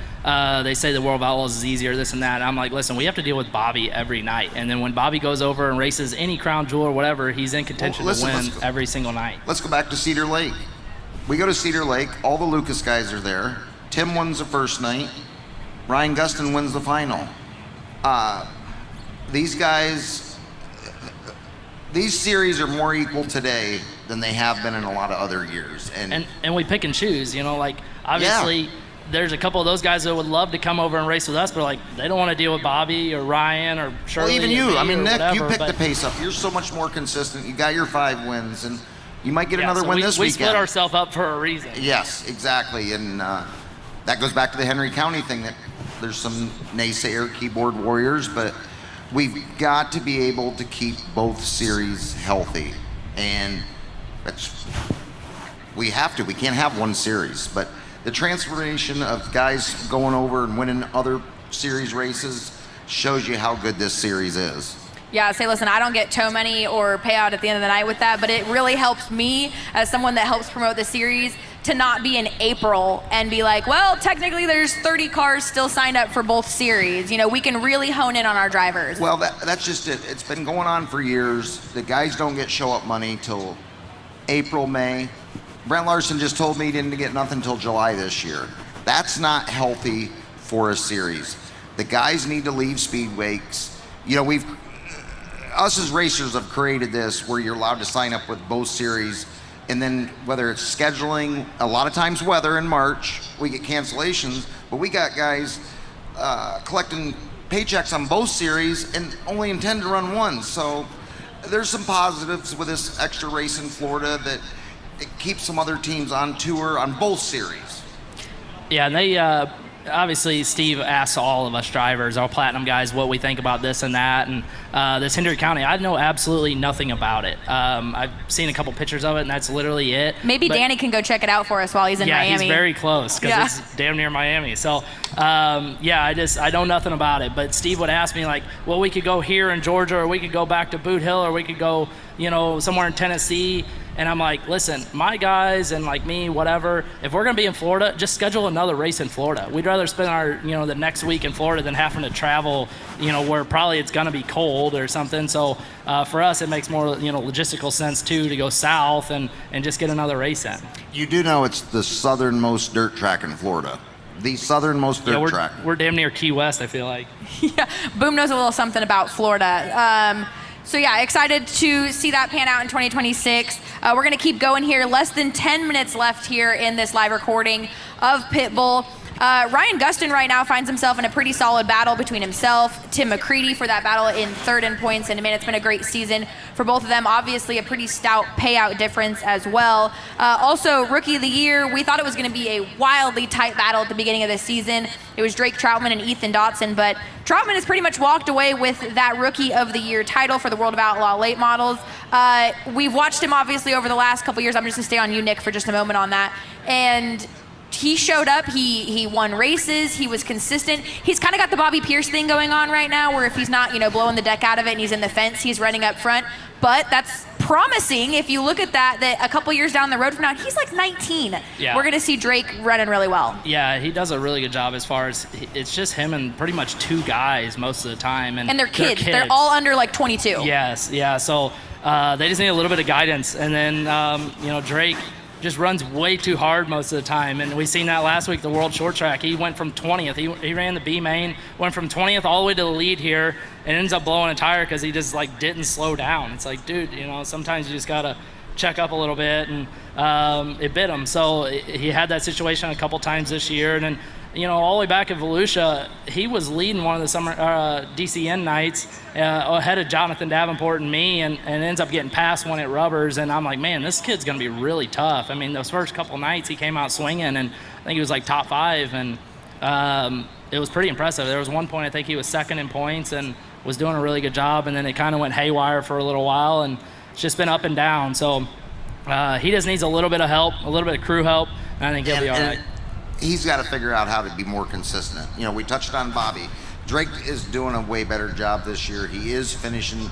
they say the World of Outlaws is easier, this and that. And I'm like, listen, we have to deal with Bobby every night, and then when Bobby goes over and races any crown jewel or whatever, he's in contention to win every single night. Let's go back to Cedar Lake. We go to Cedar Lake, all the Lucas guys are there. Tim wins the first night. Ryan Gustin wins the final. These guys, these series are more equal today than they have been in a lot of other years. And we pick and choose, obviously there's a couple of those guys that would love to come over and race with us, but they don't want to deal with Bobby or Ryan or Shirley. Well, even you. I mean, Nick, whatever, you picked the pace up. You're so much more consistent. You got your 5 wins, and you might get another win this weekend. We split ourselves up for a reason. Yes, exactly. And that goes back to the Henry County thing that there's some naysayer keyboard warriors, but we've got to be able to keep both series healthy. And we have to. We can't have one series. But the transformation of guys going over and winning other series races shows you how good this series is. Yeah, say, listen, I don't get tow money or payout at the end of the night with that, but it really helps me as someone that helps promote the series to not be in April and be like, well, technically there's 30 cars still signed up for both series. We can really hone in on our drivers. Well, that's just it. It's been going on for years. The guys don't get show-up money till April, May. Brent Larson just told me he didn't get nothing till July this year. That's not healthy for a series. The guys need to leave speedways. Us as racers have created this where you're allowed to sign up with both series, and then whether it's scheduling, a lot of times weather in March, we get cancellations, but we got guys collecting paychecks on both series and only intend to run one. So there's some positives with this extra race in Florida that it keeps some other teams on tour on both series. Yeah, and they obviously Steve asks all of us drivers, all Platinum guys, what we think about this and that, and this Hendrick County, I know absolutely nothing about it. I've seen a couple pictures of it, and that's literally it. Maybe Danny can go check it out for us while he's in Miami. Yeah, he's very close because it's damn near Miami. So, I know nothing about it. But Steve would ask me like, well, we could go here in Georgia, or we could go back to Boot Hill, or we could go, somewhere in Tennessee. And I'm like, listen, my guys and like me, whatever, if we're going to be in Florida, just schedule another race in Florida. We'd rather spend our, the next week in Florida than having to travel, where probably it's going to be cold or something. So for us, it makes more, logistical sense too, to go south and just get another race in. You do know it's the southernmost dirt track in Florida. The southernmost dirt track. We're damn near Key West, I feel like. Yeah, Boom knows a little something about Florida. So yeah, excited to see that pan out in 2026. We're going to keep going here. Less than 10 minutes left here in this live recording of Pitbull. Ryan Gustin right now finds himself in a pretty solid battle between himself, Tim McCready for that battle in third in points. And man, it's been a great season for both of them. Obviously a pretty stout payout difference as well. Also, Rookie of the Year, we thought it was going to be a wildly tight battle at the beginning of the season. It was Drake Troutman and Ethan Dotson, but Troutman has pretty much walked away with that Rookie of the Year title for the World of Outlaw late models. We've watched him obviously over the last couple years. I'm just going to stay on you, Nick, for just a moment on that. And he showed up, he won races, he was consistent. He's kind of got the Bobby Pierce thing going on right now, where if he's not, blowing the deck out of it and he's in the fence, he's running up front. But that's promising if you look at that a couple years down the road from now, he's like 19. Yeah. We're going to see Drake running really well. Yeah, he does a really good job as far as it's just him and pretty much two guys most of the time. And they're kids. They're all under like 22. Yes, yeah. So they just need a little bit of guidance. And then, Drake just runs way too hard most of the time. And we seen that last week, the World Short Track. He went from 20th. He ran the B main, went from 20th all the way to the lead here, and ends up blowing a tire because he just didn't slow down. It's like, dude, sometimes you just got to check up a little bit, and it bit him. So he had that situation a couple times this year. And then, all the way back at Volusia, he was leading one of the summer DCN nights ahead of Jonathan Davenport and me, and ends up getting past one at Rubbers. And I'm like, man, this kid's going to be really tough. I mean, those first couple nights he came out swinging, and I think he was like top 5, and it was pretty impressive. There was one point I think he was second in points and was doing a really good job, and then it kind of went haywire for a little while, and it's just been up and down. So he just needs a little bit of help, a little bit of crew help, and I think he'll be all right. He's got to figure out how to be more consistent. We touched on Bobby. Drake is doing a way better job this year. He is finishing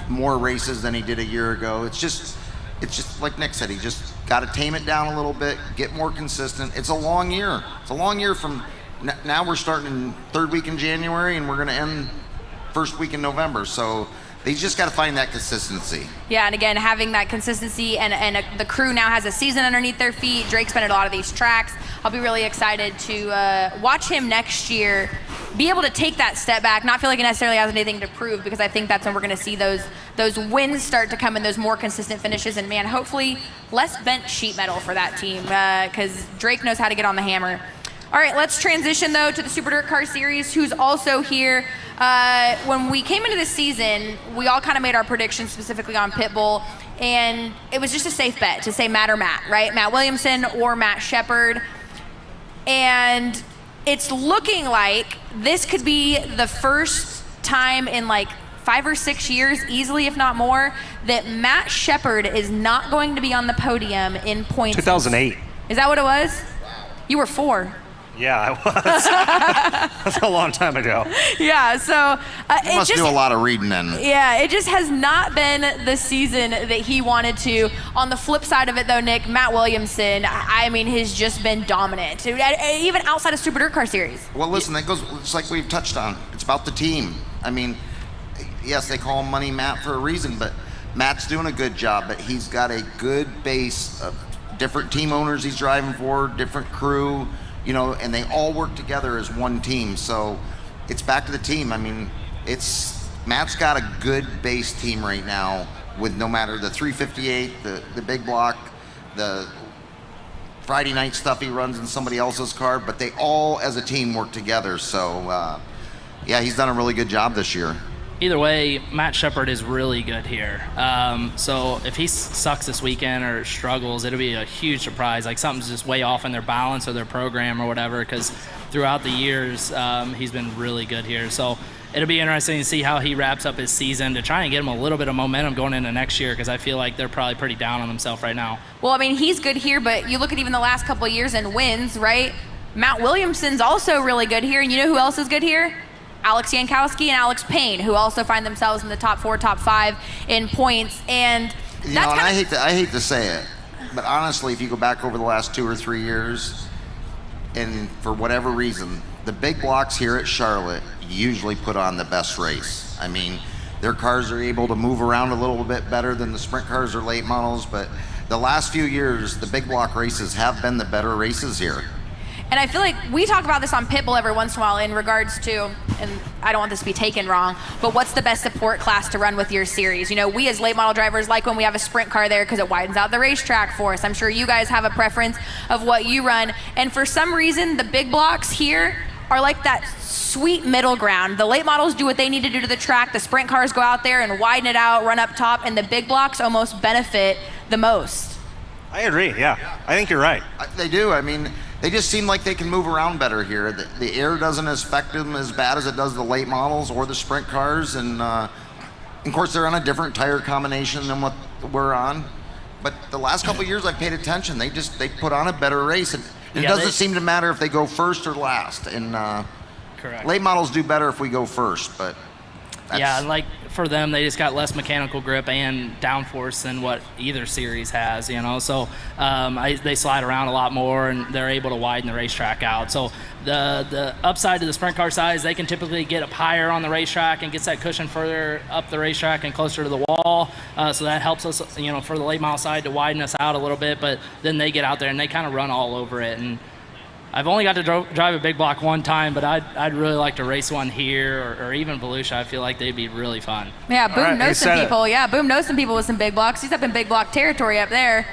more races than he did a year ago. It's just like Nick said, he just got to tame it down a little bit, get more consistent. It's a long year. It's a long year from now. We're starting in third week in January, and we're going to end first week in November. So they just got to find that consistency. Yeah, and again, having that consistency, and the crew now has a season underneath their feet. Drake's been at a lot of these tracks. I'll be really excited to watch him next year be able to take that step back, not feel like he necessarily has anything to prove, because I think that's when we're going to see those wins start to come and those more consistent finishes. And man, hopefully less bent sheet metal for that team, because Drake knows how to get on the hammer. All right, let's transition though to the Super Dirt Car Series, who's also here. When we came into this season, we all kind of made our predictions specifically on Pitbull, and it was just a safe bet to say Matt or Matt, right? Matt Williamson or Matt Shepard. And it's looking like this could be the first time in like 5 or 6 years, easily if not more, that Matt Shepard is not going to be on the podium in points. 2008. Is that what it was? You were 4. Yeah, I was. That's a long time ago. Yeah, so you must do a lot of reading then. Yeah, it just has not been the season that he wanted to. On the flip side of it, though, Nick, Matt Williamson, I mean, has just been dominant, even outside of Super Dirt Car Series. Well, listen, that goes. It's like we've touched on. It's about the team. I mean, yes, they call him Money Matt for a reason, but Matt's doing a good job. But he's got a good base of different team owners he's driving for, different crew. And they all work together as one team. So it's back to the team. I mean, Matt's got a good base team right now with no matter the 358, the big block, the Friday night stuff he runs in somebody else's car, but they all as a team work together. So yeah, he's done a really good job this year. Either way, Matt Shepard is really good here. So if he sucks this weekend or struggles, it'll be a huge surprise. Like something's just way off in their balance or their program or whatever, because throughout the years, he's been really good here. So it'll be interesting to see how he wraps up his season to try and get him a little bit of momentum going into next year, because I feel like they're probably pretty down on themselves right now. Well, I mean, he's good here, but you look at even the last couple of years and wins, right? Matt Williamson's also really good here, and you know who else is good here? Alex Yankowski and Alex Payne, who also find themselves in the top 4, top 5 in points. And you know, and I hate to say it, but honestly, if you go back over the last 2 or 3 years, and for whatever reason, the big blocks here at Charlotte usually put on the best race. I mean, their cars are able to move around a little bit better than the sprint cars or late models, but the last few years, the big block races have been the better races here. And I feel like we talk about this on Pitbull every once in a while in regards to, and I don't want this to be taken wrong, but what's the best support class to run with your series? You know, we as late model drivers like when we have a sprint car there because it widens out the racetrack for us. I'm sure you guys have a preference of what you run. And for some reason, the big blocks here are like that sweet middle ground. The late models do what they need to do to the track. The sprint cars go out there and widen it out, run up top, and the big blocks almost benefit the most. I agree, yeah. I think you're right. They do. I mean, they just seem like they can move around better here. The air doesn't affect them as bad as it does the late models or the sprint cars. And of course, they're on a different tire combination than what we're on. But the last couple of years I've paid attention, they put on a better race. And it doesn't seem to matter if they go first or last. And correct. Late models do better if we go first, but yeah, like for them, they just got less mechanical grip and downforce than what either series has, you know. So they slide around a lot more, and they're able to widen the racetrack out. So the upside to the sprint car side is they can typically get up higher on the racetrack and gets that cushion further up the racetrack and closer to the wall. So that helps us, you know, for the late model side to widen us out a little bit. But then they get out there and they kind of run all over it. And I've only got to drive a big block one time, but I'd really like to race one here or even Volusia. I feel like they'd be really fun. Yeah, Boom knows some people. Yeah, Boom knows some people with some big blocks. He's up in big block territory up there.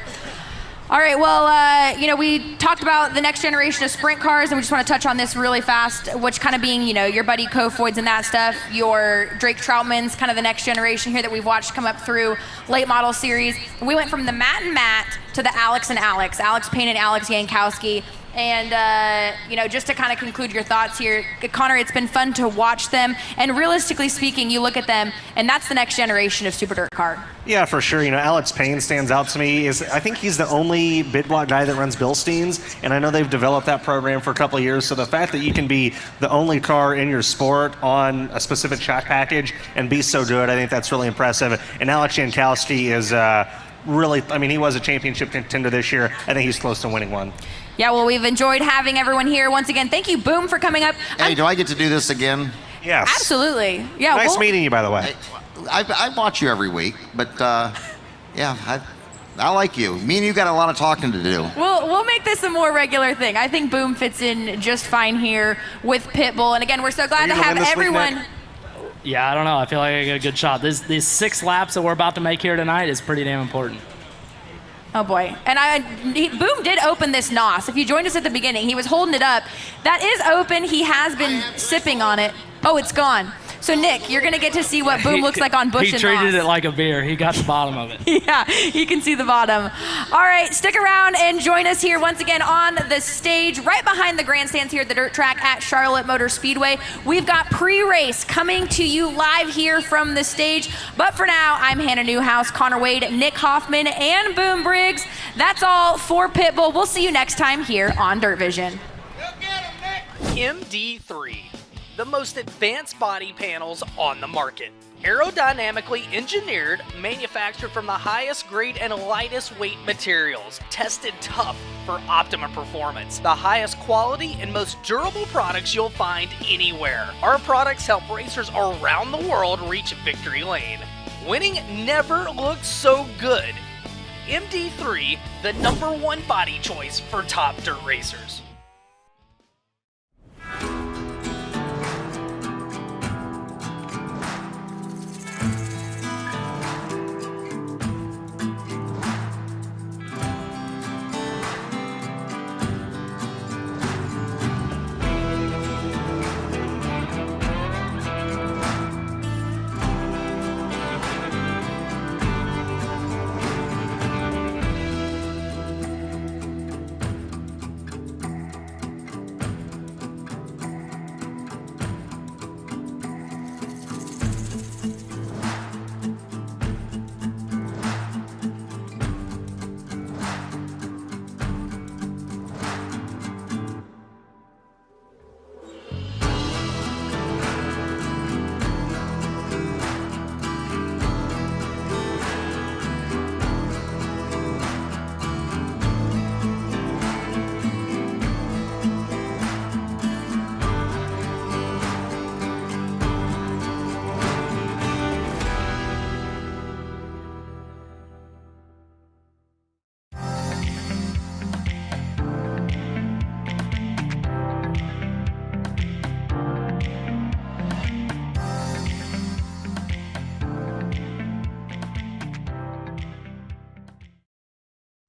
All right, well, you know, we talked about the next generation of sprint cars, and we just want to touch on this really fast, which kind of being, you know, your buddy Kofoids and that stuff, your Drake Troutman's kind of the next generation here that we've watched come up through late model series. We went from the Matt and Matt to the Alex and Alex Payne and Alex Yankowski. And, you know, just to kind of conclude your thoughts here, Connor, it's been fun to watch them. And realistically speaking, you look at them, and that's the next generation of Super Dirt car. Yeah, for sure. You know, Alex Payne stands out to me. I think he's the only big block guy that runs Bilsteins, and I know they've developed that program for a couple of years. So the fact that you can be the only car in your sport on a specific shock package and be so good, I think that's really impressive. And Alex Yankowski is really, I mean, he was a championship contender this year. I think he's close to winning one. Yeah, well, we've enjoyed having everyone here. Once again, thank you, Boom, for coming up. Hey, do I get to do this again? Yes. Absolutely. Yeah. Nice meeting you, by the way. Hey, I watch you every week, but yeah, I like you. Me and you got a lot of talking to do. We'll make this a more regular thing. I think Boom fits in just fine here with Pitbull. And again, we're so glad to have everyone. Yeah, I don't know. I feel like I got a good shot. These 6 laps that we're about to make here tonight is pretty damn important. Oh boy. And Boom did open this NOS. If you joined us at the beginning, he was holding it up. That is open. He has been sipping on it. Oh, it's gone. So Nick, you're gonna get to see what Boom looks like on Busch and NOS. He treated it like a beer. He got the bottom of it. Yeah, you can see the bottom. All right, stick around and join us here once again on the stage, right behind the grandstands here at the dirt track at Charlotte Motor Speedway. We've got pre-race coming to you live here from the stage. But for now, I'm Hannah Newhouse, Connor Wade, Nick Hoffman, and Boom Briggs. That's all for Pitbull. We'll see you next time here on DIRTVision. MD3. The most advanced body panels on the market. Aerodynamically engineered, manufactured from the highest grade and lightest weight materials, tested tough for optimum performance. The highest quality and most durable products you'll find anywhere. Our products help racers around the world reach victory lane. Winning never looked so good. MD3, the #1 body choice for top dirt racers.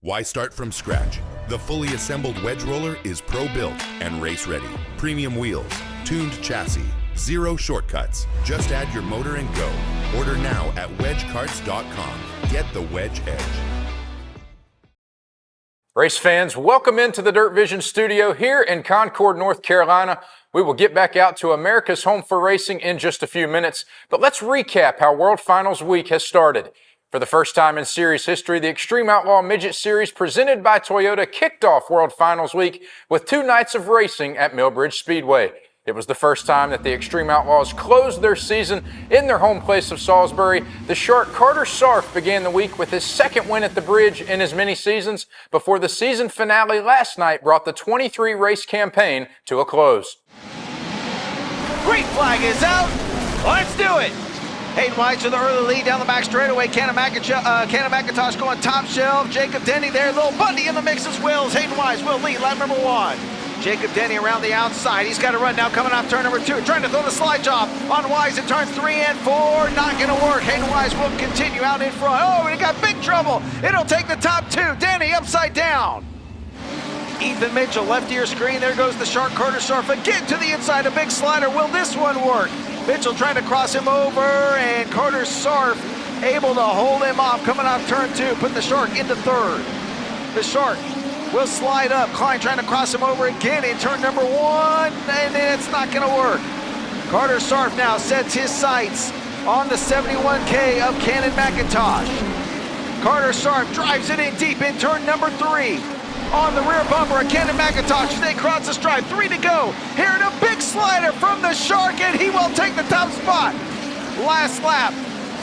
Why start from scratch? The fully assembled wedge roller is pro-built and race-ready. Premium wheels, tuned chassis, zero shortcuts. Just add your motor and go. Order now at wedgecarts.com. Get the wedge edge. Race fans, welcome into the DIRTVision studio here in Concord, North Carolina. We will get back out to America's home for racing in just a few minutes, but let's recap how World Finals Week has started. For the first time in series history, the Extreme Outlaw Midget Series presented by Toyota kicked off World Finals Week with 2 nights of racing at Millbridge Speedway. It was the first time that the Extreme Outlaws closed their season in their home place of Salisbury. The Shark Carter Sarf began the week with his 2nd win at the bridge in as many seasons before the season finale last night brought the 23-race campaign to a close. Green flag is out. Let's do it. Hayden White to the early lead down the back straightaway. Cannon McIntosh going top shelf. Jacob Denny there. Little Bundy in the mix as well. Hayden Wise will lead lap number 1. Jacob Denny around the outside. He's got to run now coming off turn number 2. Trying to throw the slide job on Wise in turns 3 and 4. Not going to work. Hayden Wise will continue out in front. Oh, he got big trouble. It'll take the top 2. Denny upside down. Ethan Mitchell, left ear screen. There goes the Shark Carter Surf again to the inside. A big slider. Will this one work? Mitchell trying to cross him over, and Carter Sarf able to hold him off coming off turn 2. Put the Shark into 3rd. The Shark will slide up. Klein trying to cross him over again in turn number 1, and it's not going to work. Carter Sarf now sets his sights on the 71K of Cannon McIntosh. Carter Sarf drives it in deep in turn number 3. On the rear bumper of Cannon McIntosh, they cross the stripe. 3 to go. Here in a big slider from the Shark, and he will take the top spot. Last lap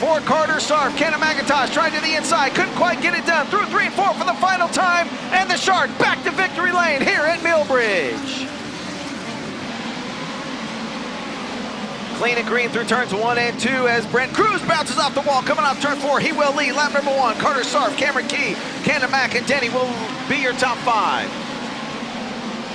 for Carter Sarf. Cannon McIntosh trying to the inside, couldn't quite get it done. Through 3 and 4 for the final time, and the Shark back to victory lane here at Millbridge. Clean and green through turns 1 and 2 as Brent Cruz bounces off the wall. Coming off turn 4, he will lead. Lap number 1, Carter Sarf, Cameron Key, Cannon Mack, and Denny will be your top 5.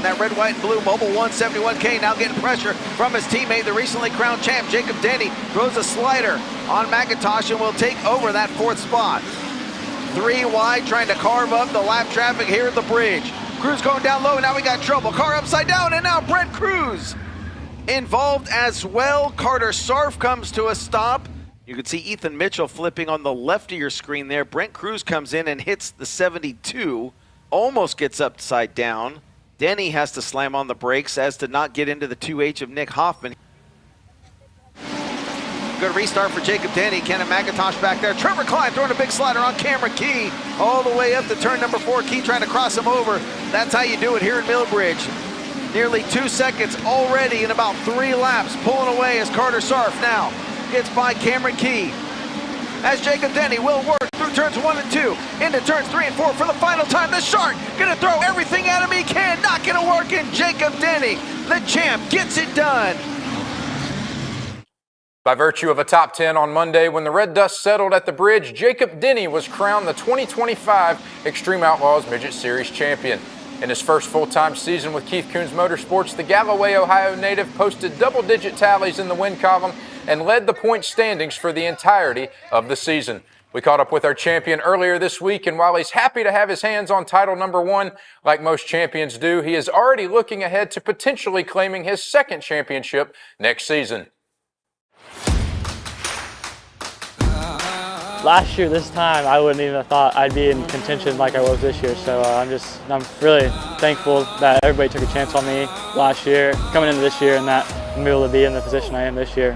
That red, white, and blue Mobile 171K now getting pressure from his teammate, the recently crowned champ, Jacob Denny. Throws a slider on McIntosh and will take over that 4th spot. 3 wide, trying to carve up the lap traffic here at the bridge. Cruz going down low, now we got trouble. Car upside down, and now Brent Cruz involved as well. Carter Sarf comes to a stop. You can see Ethan Mitchell flipping on the left of your screen there. Brent Cruz comes in and hits the 72. Almost gets upside down. Denny has to slam on the brakes as to not get into the 2H of Nick Hoffman. Good restart for Jacob Denny. Cannon McIntosh back there. Trevor Klein throwing a big slider on Cameron Key. All the way up to turn number 4. Key trying to cross him over. That's how you do it here in Millbridge. Nearly 2 seconds already in about 3 laps. Pulling away as Carter Sarf now gets by Cameron Key. As Jacob Denny will work through turns 1 and 2 into turns 3 and 4 for the final time. The Shark gonna throw everything at him he can. Not gonna work, and Jacob Denny, the champ, gets it done. By virtue of a top 10 on Monday, when the red dust settled at the bridge, Jacob Denny was crowned the 2025 Extreme Outlaws Midget Series champion. In his first full-time season with Keith Kunz Motorsports, the Galloway, Ohio native posted double-digit tallies in the win column and led the point standings for the entirety of the season. We caught up with our champion earlier this week, and while he's happy to have his hands on title number 1, like most champions do, he is already looking ahead to potentially claiming his 2nd championship next season. Last year, this time, I wouldn't even have thought I'd be in contention like I was this year. So I'm really thankful that everybody took a chance on me last year, coming into this year, and that I'm able to be in the position I am this year.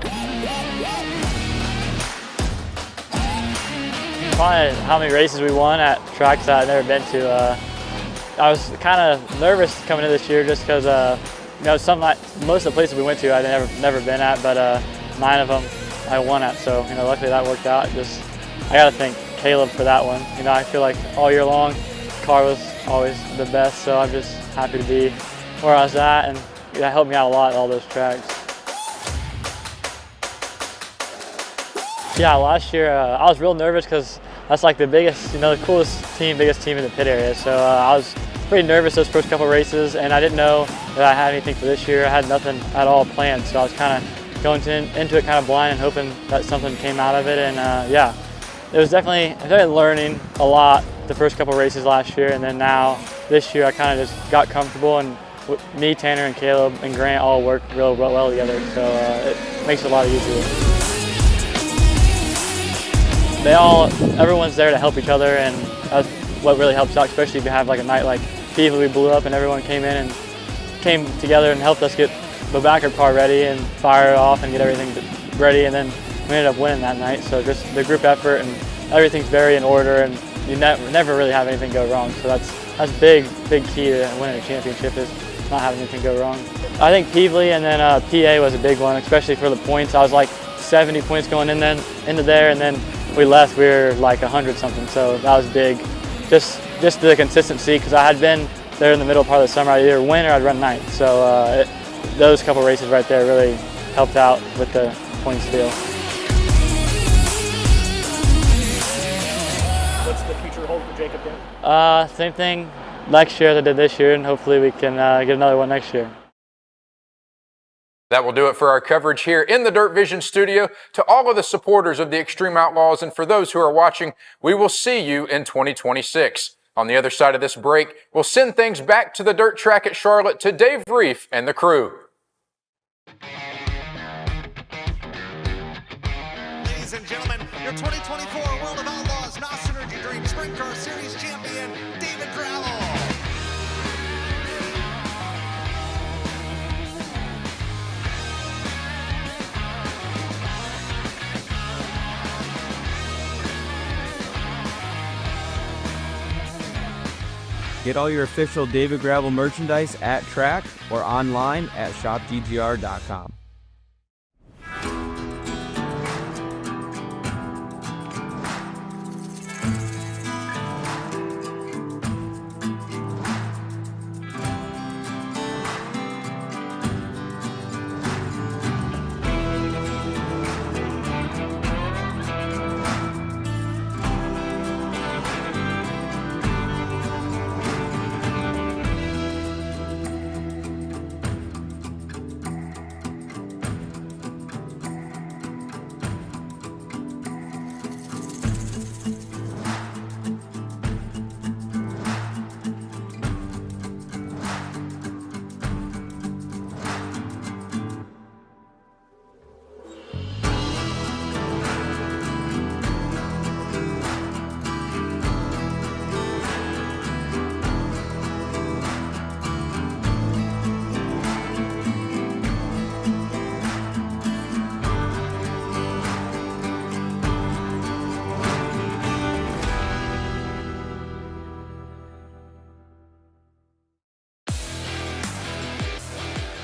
Probably how many races we won at tracks that I've never been to. I was kind of nervous coming into this year just because most of the places we went to I'd never been at, but 9 of them I won at. So luckily that worked out. I got to thank Caleb for that one. I feel like all year long, the car was always the best, so I'm just happy to be where I was at, and that helped me out a lot at all those tracks. Yeah, last year I was real nervous because that's like the biggest, the coolest team, biggest team in the pit area. So I was pretty nervous those first couple races, and I didn't know that I had anything for this year. I had nothing at all planned, so I was kind of going into it kind of blind and hoping that something came out of it, and yeah. It was definitely learning a lot the first couple races last year, and then now this year I kind of just got comfortable, and me, Tanner, and Caleb, and Grant all work real well together, so it makes it a lot easier. Everyone's there to help each other, and that's what really helps out, especially if you have like a night like Peevely, we blew up and everyone came in and came together and helped us get the backer car ready and fire it off and get everything ready, and then we ended up winning that night. So just the group effort and everything's very in order, and you never really have anything go wrong. So that's big key to winning a championship, is not having anything go wrong. I think Peevely and then PA was a big one, especially for the points. I was like 70 points going into there, and then we left, we were like 100 something, so that was big. Just the consistency, because I had been there in the middle part of the summer. I'd either win or I'd run night. So those couple races right there really helped out with the points deal. What's the future hold for Jacob Denny? Same thing next year as I did this year, and hopefully we can get another one next year. That will do it for our coverage here in the DIRTVision studio. To all of the supporters of the Extreme Outlaws and for those who are watching, we will see you in 2026. On the other side of this break, we'll send things back to the dirt track at Charlotte to Dave Reef and the crew. Ladies and gentlemen, your 2024 World of Outlaws NOS Energy Drink Sprint Car Series champion, David Gravel. Get all your official David Gravel merchandise at track or online at shopdgr.com.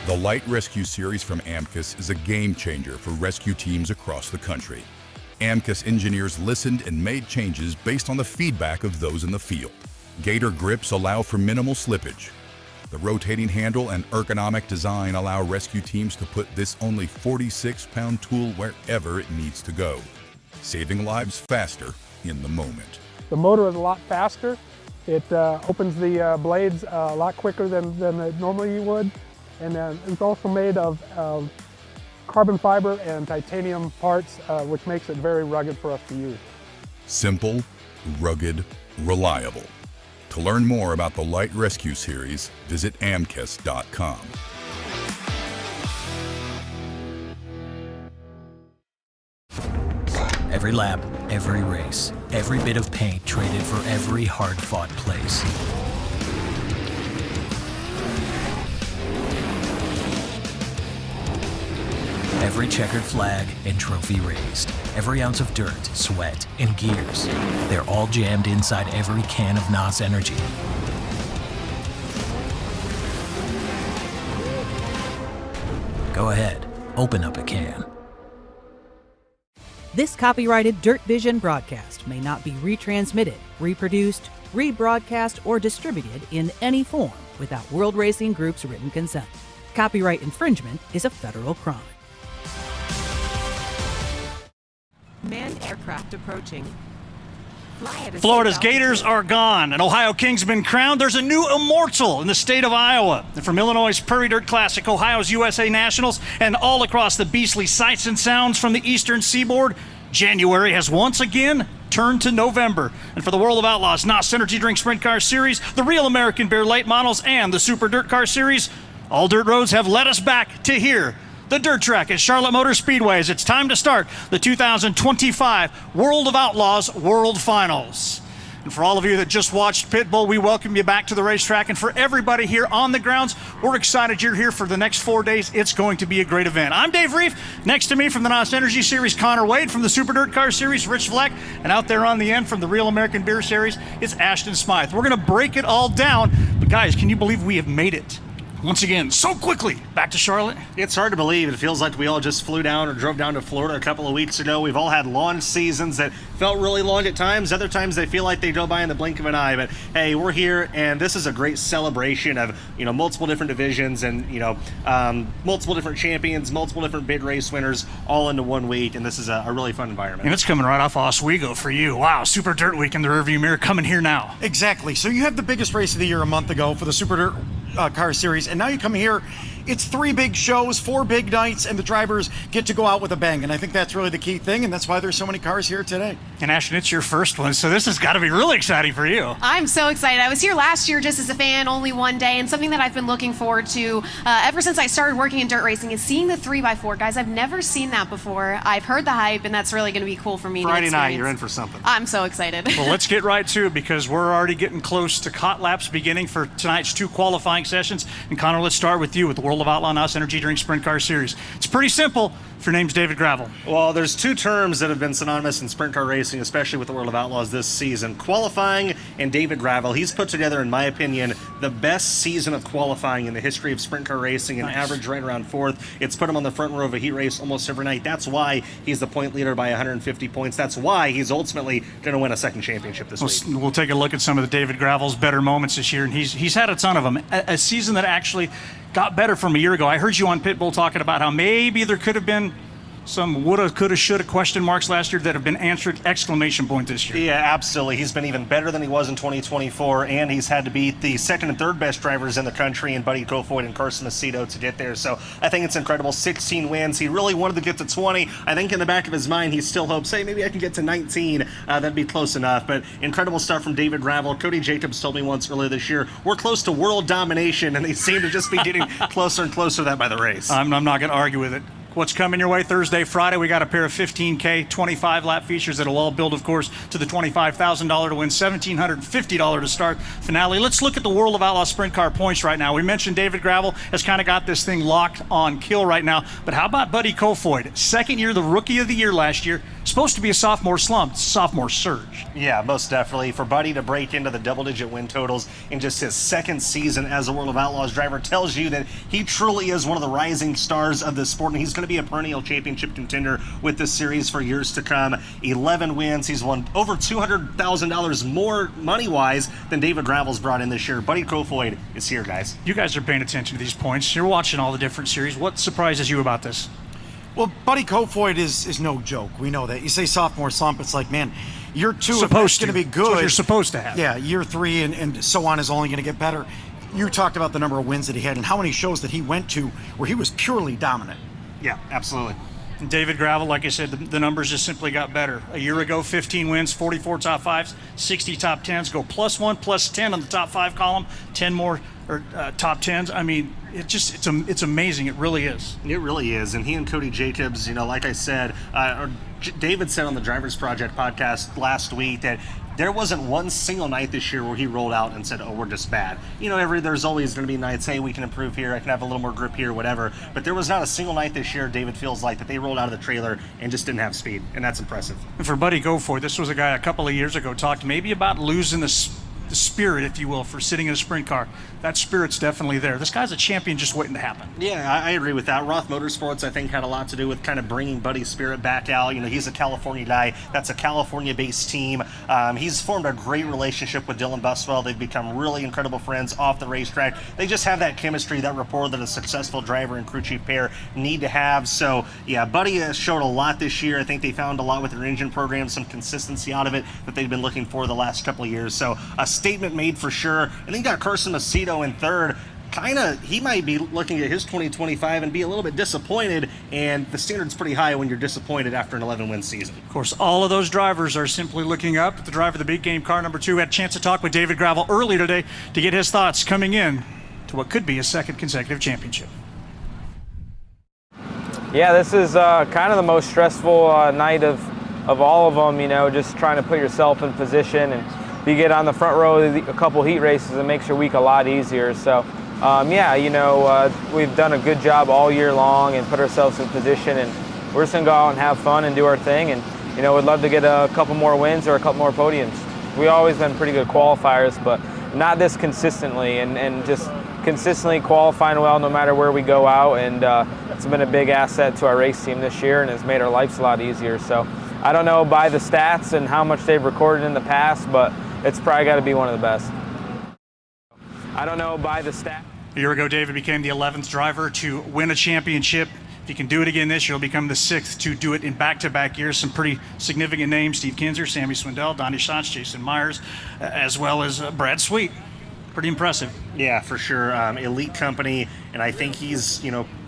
The Light Rescue Series from AMCUS is a game changer for rescue teams across the country. AMCUS engineers listened and made changes based on the feedback of those in the field. Gator grips allow for minimal slippage. The rotating handle and ergonomic design allow rescue teams to put this only 46-pound tool wherever it needs to go, saving lives faster in the moment. The motor is a lot faster. It opens the blades a lot quicker than it normally would. And it's also made of carbon fiber and titanium parts, which makes it very rugged for us to use. Simple, rugged, reliable. To learn more about the Light Rescue Series, visit amcus.com. Every lap, every race, every bit of paint traded for every hard-fought place. Every checkered flag and trophy raised. Every ounce of dirt, sweat, and gears. They're all jammed inside every can of NOS Energy. Go ahead, open up a can. This copyrighted DIRTVision broadcast may not be retransmitted, reproduced, rebroadcast, or distributed in any form without World Racing Group's written consent. Copyright infringement is a federal crime. Manned aircraft approaching. Florida's Gators are gone. An Ohio King's been crowned. There's a new immortal in the state of Iowa. And from Illinois' Prairie Dirt Classic, Ohio's USA Nationals, and all across the beastly sights and sounds from the eastern seaboard, January has once again turn to November. And for the World of Outlaws, NOS Energy Drink Sprint Car Series, the Real American Beer Late Models, and the Super Dirt Car Series, all dirt roads have led us back to here, the dirt track at Charlotte Motor Speedway, as it's time to start the 2025 World of Outlaws World Finals. And for all of you that just watched Pitbull, we welcome you back to the racetrack. And for everybody here on the grounds, we're excited you're here for the next 4 days. It's going to be a great event. I'm Dave Reef. Next to me from the NOS Energy Series, Connor Wade. From the Super Dirt Car Series, Rich Fleck. And out there on the end from the Real American Beer Series, it's Ashton Smythe. We're going to break it all down. But guys, can you believe we have made it once again so quickly back to Charlotte? It's hard to believe. It feels like we all just flew down or drove down to Florida a couple of weeks ago. We've all had long seasons that felt really long at times. Other times they feel like they go by in the blink of an eye. But hey, we're here, and this is a great celebration of, multiple different divisions and, multiple different champions, multiple different big race winners all into 1 week. And this is a really fun environment. And it's coming right off Oswego for you. Wow, Super Dirt Week in the rearview mirror coming here now. Exactly. So you had the biggest race of the year a month ago for the Super Dirt Car Series, and now you come here, it's 3 big shows, 4 big nights, and the drivers get to go out with a bang. And I think that's really the key thing, and that's why there's so many cars here today. And Ashton, it's your first one, so this has got to be really exciting for you. I'm so excited. I was here last year just as a fan, only one day, and something that I've been looking forward to ever since I started working in dirt racing is seeing the 3x4. Guys, I've never seen that before. I've heard the hype, and that's really going to be cool for me to Friday night, experience. you're in for something. I'm so excited. Well, let's get right to it, because we're already getting close to hot laps beginning for tonight's 2 qualifying sessions. And Connor, let's start with you with the World of Outlaw NOS Energy Drink Sprint Car Series. It's pretty simple if your name's David Gravel. Well, there's 2 terms that have been synonymous in sprint car racing, especially with the World of Outlaws this season: qualifying and David Gravel. He's put together, in my opinion, the best season of qualifying in the history of sprint car racing, and average right around 4th. It's put him on the front row of a heat race almost every night. That's why he's the point leader by 150 points. That's why he's ultimately going to win a second championship this week. We'll take a look at some of the David Gravel's better moments this year, and he's had a ton of them. A season that actually got better from a year ago. I heard you on Pitbull talking about how maybe there could have been some woulda, coulda, shoulda question marks last year that have been answered exclamation point this year. Yeah, absolutely. He's been even better than he was in 2024, and he's had to beat the second and third best drivers in the country in Buddy Kofoid and Carson Macedo to get there. So I think it's incredible. 16 wins. He really wanted to get to 20. I think in the back of his mind, he still hopes, hey, maybe I can get to 19. That'd be close enough. But incredible stuff from David Gravel. Cody Jacobs told me once earlier this year, we're close to world domination, and they seem to just be getting closer and closer to that by the race. I'm not going to argue with it. What's coming your way Thursday, Friday? We got a pair of 15K, 25-lap features that'll all build, of course, to the $25,000 to win, $1,750 to start finale. Let's look at the World of Outlaw Sprint Car points right now. We mentioned David Gravel has kind of got this thing locked on kill right now, but how about Buddy Kofoid? Second year, the Rookie of the Year last year. Supposed to be a sophomore slump, sophomore surge. Yeah, most definitely. For Buddy to break into the double-digit win totals in just his second season as a World of Outlaws driver tells you that he truly is one of the rising stars of this sport, and he's going to be a perennial championship contender with this series for years to come. 11 wins. He's won over $200,000 more money-wise than David Gravel's brought in this year. Buddy Kofoid is here, guys. You guys are paying attention to these points. You're watching all the different series. What surprises you about this? Well, Buddy Kofoid is no joke. We know that. You say sophomore slump, it's like, man, year 2 is going to be good. That's what you're supposed to have. Yeah, year 3 and so on is only going to get better. You talked about the number of wins that he had and how many shows that he went to where he was purely dominant. Yeah, absolutely. And David Gravel, like I said, the numbers just simply got better. A year ago, 15 wins, 44 top 5s, 60 top 10s, go +1, +10 on the top 5 column, 10 more top 10s. I mean, it's amazing. It really is. It really is. And he and Cody Jacobs, like I said, David said on the Drivers Project podcast last week that there wasn't one single night this year where he rolled out and said, oh, we're just bad. There's always going to be nights, hey, we can improve here, I can have a little more grip here, whatever. But there was not a single night this year, David feels like, that they rolled out of the trailer and just didn't have speed, and that's impressive. And for Buddy Kofoid, this was a guy a couple of years ago talked maybe about losing the spirit, if you will, for sitting in a sprint car. That spirit's definitely there. This guy's a champion just waiting to happen. Yeah, I agree with that. Roth Motorsports, I think, had a lot to do with kind of bringing Buddy's spirit back out. He's a California guy. That's a California-based team. He's formed a great relationship with Dylan Buswell. They've become really incredible friends off the racetrack. They just have that chemistry, that rapport that a successful driver and crew chief pair need to have. So, yeah, Buddy has showed a lot this year. I think they found a lot with their engine program, some consistency out of it that they've been looking for the last couple of years. So, a statement made for sure. And then you got Carson Macedo in third. he might be looking at his 2025 and be a little bit disappointed, and the standard's pretty high when you're disappointed after an 11-win season. Of course, all of those drivers are simply looking up. The driver of the big game car number 2 had a chance to talk with David Gravel earlier today to get his thoughts coming in to what could be a second consecutive championship. Yeah, this is kind of the most stressful night of all of them, just trying to put yourself in position, and if you get on the front row of a couple heat races, it makes your week a lot easier. So we've done a good job all year long and put ourselves in position, and we're just gonna go out and have fun and do our thing, and we'd love to get a couple more wins or a couple more podiums. We've always been pretty good qualifiers, but not this consistently, and just consistently qualifying well no matter where we go out, and it's been a big asset to our race team this year and has made our lives a lot easier. So I don't know by the stats and how much they've recorded in the past, but it's probably got to be one of the best. I don't know by the stats. A year ago, David became the 11th driver to win a championship. If he can do it again this year, he'll become the 6th to do it in back-to-back years. Some pretty significant names: Steve Kinzer, Sammy Swindell, Donnie Schatz, Jason Myers, as well as Brad Sweet. Pretty impressive. Yeah, for sure. Elite company, and I think he's,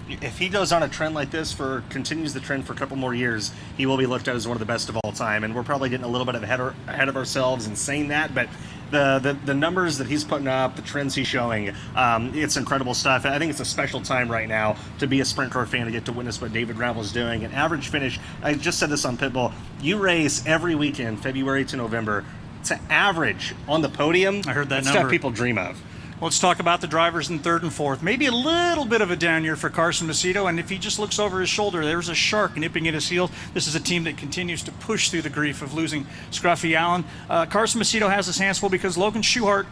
if he goes on a trend like this continues the trend for a couple more years, he will be looked at as one of the best of all time. And we're probably getting a little bit ahead of ourselves in saying that, but the numbers that he's putting up, the trends he's showing, it's incredible stuff. I think it's a special time right now to be a sprint car fan, to get to witness what David Gravel's doing. An average finish, I just said this on Pitbull, you race every weekend, February to November, to average on the podium. I heard that number. Stuff people dream of. Let's talk about the drivers in 3rd and 4th. Maybe a little bit of a down year for Carson Macedo, and if he just looks over his shoulder, there's a shark nipping at his heels. This is a team that continues to push through the grief of losing Scruffy Allen. Carson Macedo has his hands full because Logan Schuchart,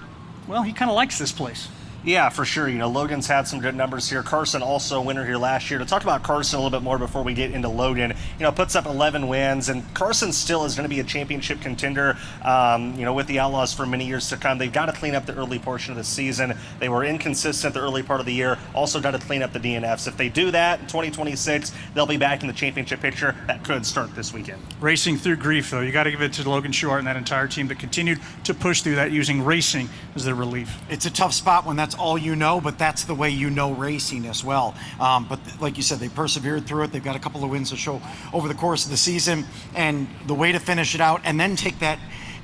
well, he kind of likes this place. Yeah, for sure. Logan's had some good numbers here. Carson also a winner here last year. To talk about Carson a little bit more before we get into Logan, puts up 11 wins, and Carson still is going to be a championship contender, with the Outlaws for many years to come. They've got to clean up the early portion of the season. They were inconsistent the early part of the year. Also got to clean up the DNFs. If they do that in 2026, they'll be back in the championship picture. That could start this weekend. Racing through grief, though. You got to give it to Logan Schuchart and that entire team that continued to push through that using racing as their relief. It's a tough spot when that's all but that's the way racing as well. But like you said, they persevered through it. They've got a couple of wins to show over the course of the season, and the way to finish it out and then take that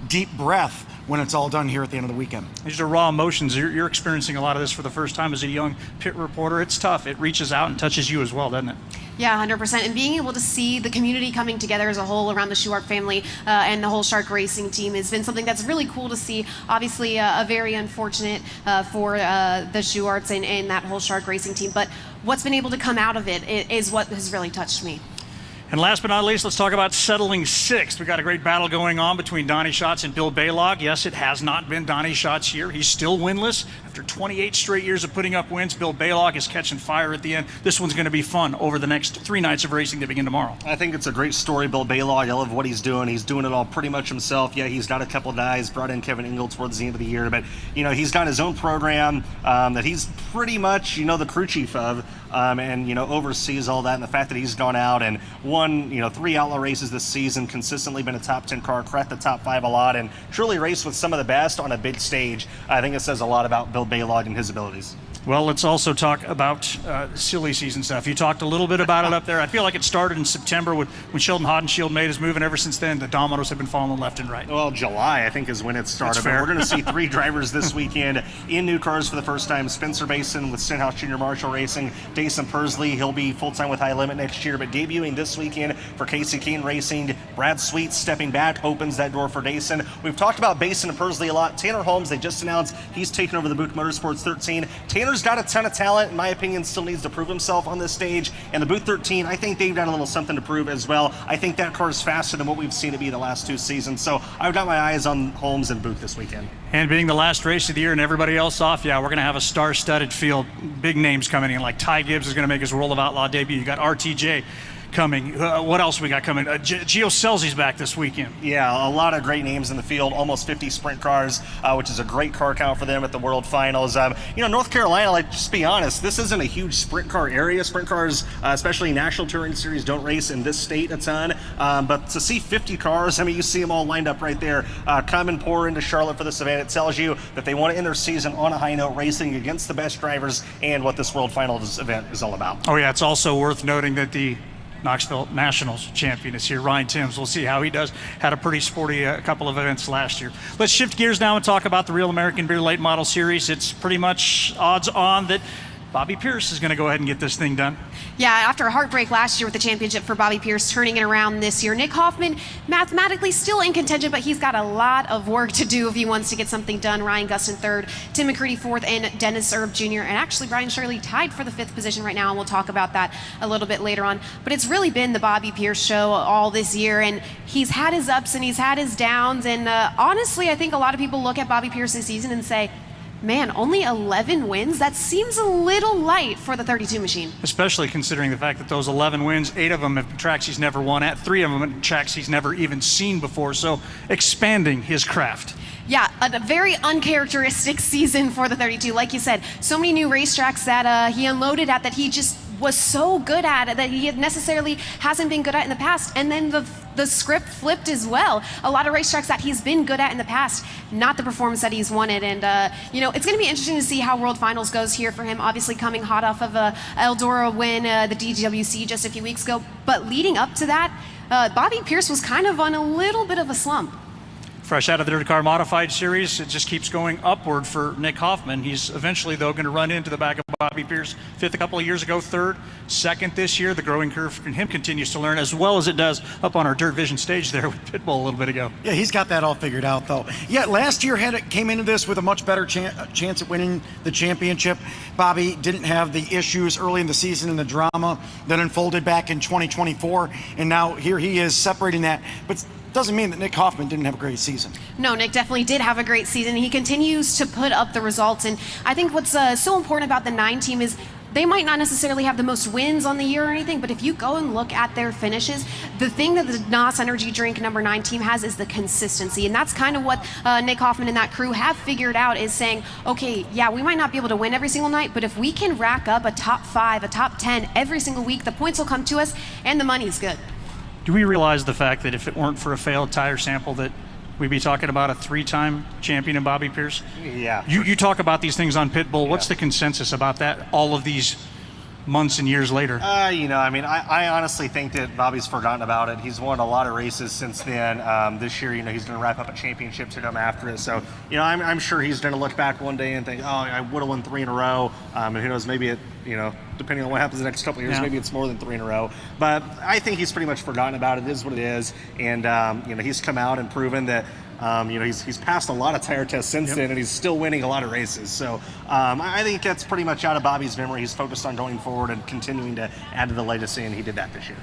deep breath when it's all done here at the end of the weekend. These are raw emotions. You're experiencing a lot of this for the first time as a young pit reporter. It's tough. It reaches out and touches you as well, doesn't it? Yeah, 100%. And being able to see the community coming together as a whole around the Schuchart family and the whole Shark Racing team has been something that's really cool to see. Obviously, a very unfortunate for the Schucharts and that whole Shark Racing team. But what's been able to come out of it is what has really touched me. And last but not least, let's talk about settling 6th. We've got a great battle going on between Donnie Schatz and Bill Baylog. Yes, it has not been Donnie Schatz's year. He's still winless. After 28 straight years of putting up wins, Bill Baylog is catching fire at the end. This one's going to be fun over the next 3 nights of racing that begin tomorrow. I think it's a great story, Bill Baylog. I love what he's doing. He's doing it all pretty much himself. Yeah, he's got a couple of guys, brought in Kevin Engel towards the end of the year, but, he's got his own program that he's pretty much, the crew chief of, and, oversees all that. And the fact that he's gone out and won, 3 Outlaw races this season, consistently been a top 10 car, cracked the top 5 a lot, and truly raced with some of the best on a big stage. I think it says a lot about Bill Baylog and his abilities. Well, let's also talk about silly season stuff. You talked a little bit about it up there. I feel like it started in September when Sheldon Haudenschild made his move, and ever since then, the dominoes have been falling left and right. Well, July, I think, is when it started. That's fair. But we're going to see 3 drivers this weekend in new cars for the first time. Spencer Basin with Stenhouse Junior Marshall Racing. Dason Persley, he'll be full-time with High Limit next year, but debuting this weekend for Casey Keene Racing. Brad Sweet stepping back opens that door for Dason. We've talked about Basin and Persley a lot. Tanner Holmes, they just announced he's taking over the Booth Motorsports 13. Tanner's got a ton of talent. In my opinion, still needs to prove himself on this stage. And the Booth 13, I think they've got a little something to prove as well. I think that car is faster than what we've seen it be the last 2 seasons. So I've got my eyes on Holmes and Booth this weekend. And being the last race of the year and everybody else off, yeah, we're going to have a star-studded field. Big names coming in, like Ty Gibbs is going to make his World of Outlaw debut. You got RTJ coming. What else we got coming? Gio Scelzi's back this weekend. Yeah, a lot of great names in the field, almost 50 sprint cars, which is a great car count for them at the World Finals. North Carolina, like, just be honest, this isn't a huge sprint car area. Sprint cars, especially National Touring Series, don't race in this state a ton. But to see 50 cars, I mean, you see them all lined up right there, come and pour into Charlotte for this event. It tells you that they want to end their season on a high note, racing against the best drivers, and what this World Finals event is all about. Oh, yeah, it's also worth noting that the Knoxville Nationals champion is here. Ryan Timms, we'll see how he does. Had a pretty sporty couple of events last year. Let's shift gears now and talk about the Real American Beer Late Model Series. It's pretty much odds on that Bobby Pierce is going to go ahead and get this thing done. Yeah, after a heartbreak last year with the championship for Bobby Pierce, turning it around this year. Nick Hoffman, mathematically still in contention, but he's got a lot of work to do if he wants to get something done. Ryan Gustin third, Tim McCready fourth, and Dennis Erb Jr. And actually Brian Shirley tied for the fifth position right now, and we'll talk about that a little bit later on. But it's really been the Bobby Pierce show all this year, and he's had his ups and he's had his downs. And honestly, I think a lot of people look at Bobby Pierce this season and say, man, only 11 wins? That seems a little light for the 32 machine. Especially considering the fact that those 11 wins, 8 of them have been tracks he's never won at, 3 of them at tracks he's never even seen before. So expanding his craft. Yeah, a very uncharacteristic season for the 32. Like you said, so many new racetracks that he unloaded at that he just was so good at it that he necessarily hasn't been good at in the past. And then the script flipped as well. A lot of racetracks that he's been good at in the past, not the performance that he's wanted. And, it's going to be interesting to see how World Finals goes here for him, obviously coming hot off of a Eldora win, the DWC just a few weeks ago. But leading up to that, Bobby Pierce was kind of on a little bit of a slump. Fresh out of the Dirty Car Modified Series, it just keeps going upward for Nick Hoffman. He's eventually, though, going to run into the back of Bobby Pierce. Fifth a couple of years ago, third, second this year. The growing curve for him continues to learn, as well as it does up on our DIRTVision stage there with Pitbull a little bit ago. Yeah, he's got that all figured out, though. Yeah, last year came into this with a much better chance at winning the championship. Bobby didn't have the issues early in the season and the drama that unfolded back in 2024, and now here he is separating that. But doesn't mean that Nick Hoffman didn't have a great season. No, Nick definitely did have a great season. He continues to put up the results. And I think what's so important about the 9 team is they might not necessarily have the most wins on the year or anything, but if you go and look at their finishes, the thing that the NOS Energy Drink number 9 team has is the consistency. And that's kind of what Nick Hoffman and that crew have figured out, is saying, okay, yeah, we might not be able to win every single night, but if we can rack up a top 5, a top 10 every single week, the points will come to us and the money's good. Do we realize the fact that if it weren't for a failed tire sample that we'd be talking about a 3-time champion in Bobby Pierce? Yeah. You talk about these things on Pitbull. What's the consensus about that all of these months and years later? I honestly think that Bobby's forgotten about it. He's won a lot of races since then. This year, he's going to wrap up a championship to come after it. So, I'm sure he's going to look back one day and think, oh, I would have won 3 in a row. And who knows, maybe it, depending on what happens the next couple of years, maybe it's more than 3 in a row. But I think he's pretty much forgotten about it. It is what it is. And, he's come out and proven that he's passed a lot of tire tests since then, and he's still winning a lot of races. So I think that's pretty much out of Bobby's memory. He's focused on going forward and continuing to add to the legacy, and he did that this year.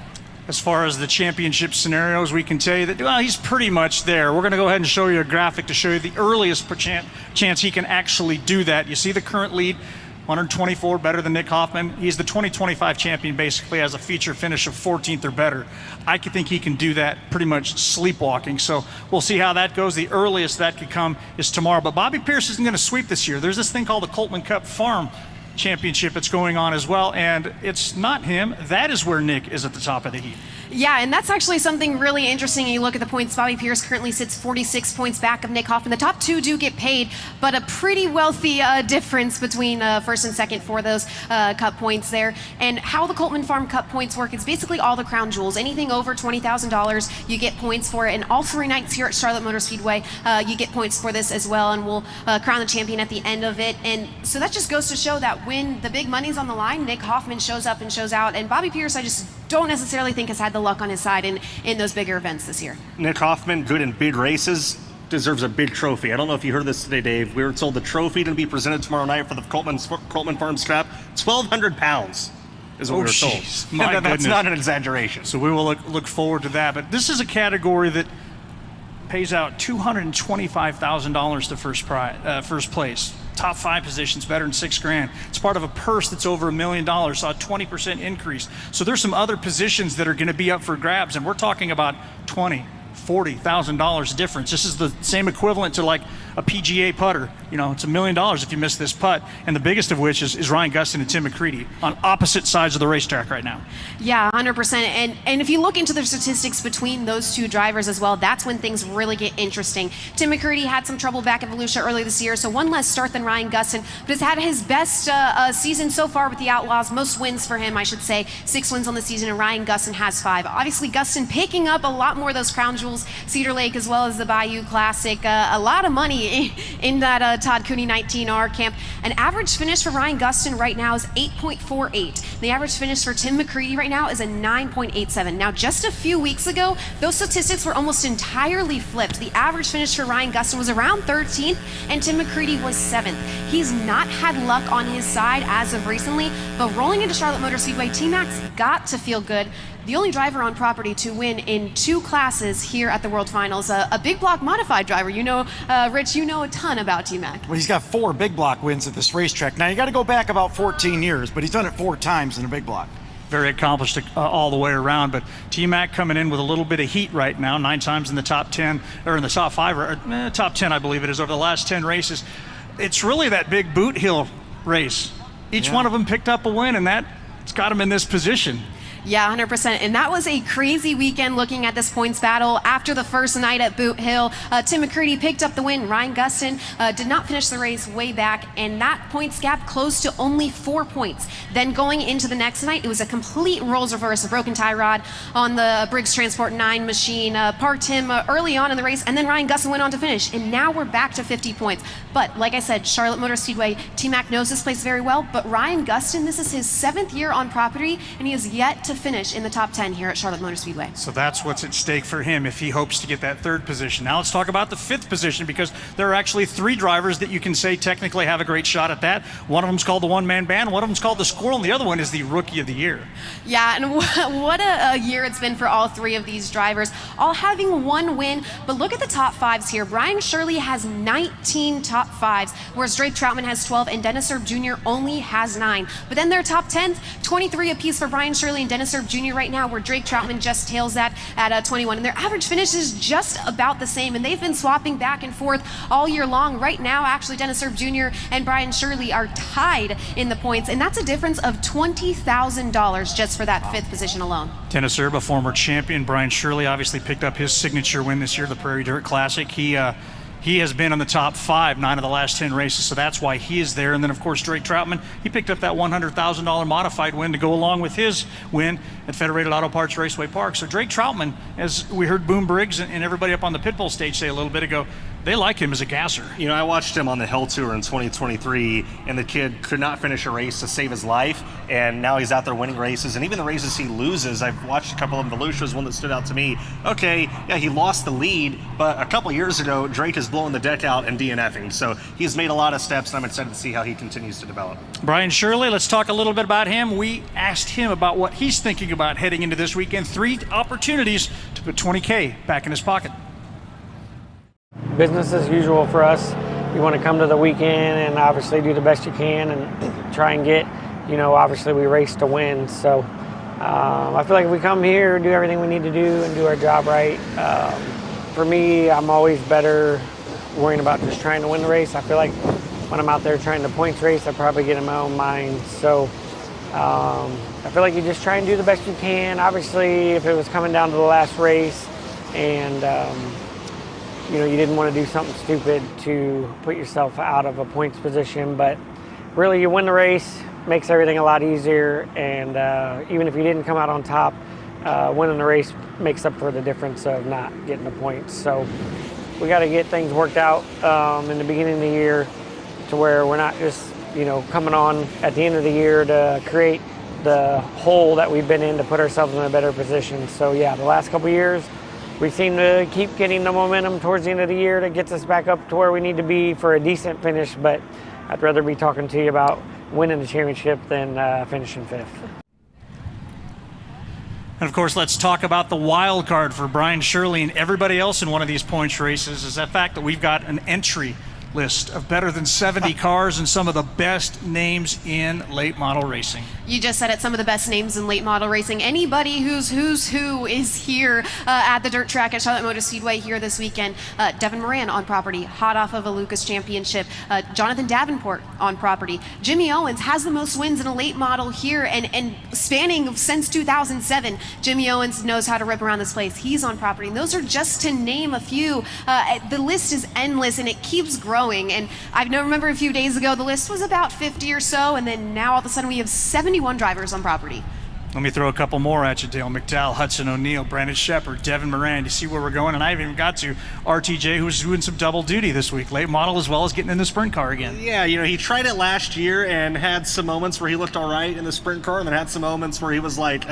As far as the championship scenarios, we can tell you that, he's pretty much there. We're going to go ahead and show you a graphic to show you the earliest chance he can actually do that. You see the current lead, 124, better than Nick Hoffman. He's the 2025 champion, basically has a feature finish of 14th or better. I think he can do that pretty much sleepwalking. So we'll see how that goes. The earliest that could come is tomorrow. But Bobby Pierce isn't going to sweep this year. There's this thing called the Coltman Cup Farm Championship that's going on as well, and it's not him. That is where Nick is at the top of the heap. Yeah, and that's actually something really interesting. You look at the points. Bobby Pierce currently sits 46 points back of Nick Hoffman. The top 2 do get paid, but a pretty wealthy difference between first and second for those cup points there. And how the Coltman Farm Cup points work, it's basically all the crown jewels. Anything over $20,000, you get points for it. And all 3 nights here at Charlotte Motor Speedway, you get points for this as well, and we'll crown the champion at the end of it. And so that just goes to show that when the big money's on the line, Nick Hoffman shows up and shows out. And Bobby Pierce, I just don't necessarily think has had the luck on his side in those bigger events this year. Nick Hoffman, good in big races, deserves a big trophy. I don't know if you heard this today, Dave. We were told the trophy to be presented tomorrow night for the Coltman Farms Cup, 1,200 pounds is what we were told. That's not an exaggeration. So we will look forward to that. But this is a category that pays out $225,000 to first place. top 5 positions better than $6,000. It's part of a purse that's over $1 million, saw a 20% increase. So there's some other positions that are going to be up for grabs, and we're talking about $40,000 difference. This is the same equivalent to like a PGA putter. You know, it's $1 million if you miss this putt, and the biggest of which is Ryan Gustin and Tim McCready on opposite sides of the racetrack right now. Yeah, 100%. And if you look into the statistics between those two drivers as well, that's when things really get interesting. Tim McCready had some trouble back at Volusia early this year, so one less start than Ryan Gustin, but has had his best season so far with the Outlaws. Most wins for him, I should say. 6 wins on the season, and Ryan Gustin has 5. Obviously, Gustin picking up a lot more of those crown jewels, Cedar Lake as well as the Bayou Classic. A lot of money in that Todd Cooney 19R camp. An average finish for Ryan Gustin right now is 8.48. The average finish for Tim McCready right now is a 9.87. Now, just a few weeks ago, those statistics were almost entirely flipped. The average finish for Ryan Gustin was around 13th, and Tim McCready was 7th. He's not had luck on his side as of recently, but rolling into Charlotte Motor Speedway, T-Mac's got to feel good. The only driver on property to win in 2 classes here at the World Finals, a big block modified driver. You know, Rich, you know a ton about T-Mac. Well, he's got 4 big block wins at this racetrack. Now, you got to go back about 14 years, but he's done it 4 times in a big block. Very accomplished all the way around, but T-Mac coming in with a little bit of heat right now, 9 times in the top 10, or in the top 5, or top 10, I believe it is, over the last 10 races. It's really that big boot hill race. Each one of them picked up a win, and that's got him in this position. Yeah, 100%. And that was a crazy weekend looking at this points battle. After the first night at Boot Hill, Tim McCready picked up the win. Ryan Gustin did not finish the race way back, and that points gap closed to only 4 points. Then going into the next night, it was a complete roles reverse. A broken tie rod on the Briggs Transport 9 machine parked him early on in the race, and then Ryan Gustin went on to finish. And now we're back to 50 points. But like I said, Charlotte Motor Speedway, T-Mac knows this place very well, but Ryan Gustin, this is his 7th year on property, and he has yet to finish in the top 10 here at Charlotte Motor Speedway. So that's what's at stake for him if he hopes to get that 3rd position. Now let's talk about the 5th position, because there are actually 3 drivers that you can say technically have a great shot at that. One of them's called the one-man band, one of them's called the Squirrel, and the other one is the Rookie of the Year. Yeah, and what a year it's been for all 3 of these drivers, all having 1 win. But look at the top 5s here. Brian Shirley has 19 top 5s, whereas Drake Troutman has 12, and Dennis Erb Jr. only has 9. But then their top 10s, 23 apiece for Brian Shirley and Dennis Erb Jr. right now, where Drake Troutman just tails that at 21. And their average finish is just about the same, and they've been swapping back and forth all year long. Right now, actually, Dennis Erb Jr. and Brian Shirley are tied in the points, and that's a difference of $20,000 just for that 5th position alone. Dennis Erb, a former champion. Brian Shirley obviously picked up his signature win this year, the Prairie Dirt Classic. He has been in the top 5 9 of the last 10 races, so that's why he is there. And then, of course, Drake Troutman, he picked up that $100,000 modified win to go along with his win at Federated Auto Parts Raceway Park. So Drake Troutman, as we heard Boom Briggs and everybody up on the Pitbull stage say a little bit ago, they like him as a gasser. You know, I watched him on the Hell Tour in 2023, and the kid could not finish a race to save his life, and now he's out there winning races. And even the races he loses, I've watched a couple of them. Volusia was one that stood out to me. Okay, yeah, he lost the lead, but a couple years ago, Drake is blowing the deck out and DNFing. So he's made a lot of steps, and I'm excited to see how he continues to develop. Brian Shirley, let's talk a little bit about him. We asked him about what he's thinking about heading into this weekend. 3 opportunities to put $20K back in his pocket. Business as usual for us. You want to come to the weekend and obviously do the best you can and try and get, obviously we race to win. So I feel like if we come here, do everything we need to do and do our job right. For me, I'm always better worrying about just trying to win the race. I feel like when I'm out there trying to points race, I probably get in my own mind. So I feel like you just try and do the best you can. Obviously, if it was coming down to the last race and you didn't want to do something stupid to put yourself out of a points position, but really you win the race, makes everything a lot easier, and even if you didn't come out on top, winning the race makes up for the difference of not getting the points. So we got to get things worked out in the beginning of the year to where we're not just coming on at the end of the year to create the hole that we've been in to put ourselves in a better position. So yeah, the last couple of years we seem to keep getting the momentum towards the end of the year that gets us back up to where we need to be for a decent finish, but I'd rather be talking to you about winning the championship than finishing 5th. And of course, let's talk about the wild card for Brian Shirley and everybody else in one of these points races is that fact that we've got an entry list of better than 70 cars and some of the best names in late model racing. You just said it, some of the best names in late model racing. Anybody who's who is here at the dirt track at Charlotte Motor Speedway here this weekend. Devin Moran on property, hot off of a Lucas Championship. Jonathan Davenport on property. Jimmy Owens has the most wins in a late model here, and spanning since 2007. Jimmy Owens knows how to rip around this place. He's on property. And those are just to name a few. The list is endless, and it keeps growing. And I remember a few days ago, the list was about 50 or so, and then now all of a sudden we have 71 drivers on property. Let me throw a couple more at you. Dale McDowell, Hudson O'Neill, Brandon Shepard, Devin Moran. You see where we're going? And I haven't even got to RTJ, who's doing some double duty this week. Late model as well as getting in the sprint car again. Yeah, he tried it last year and had some moments where he looked all right in the sprint car, and then had some moments where he was like,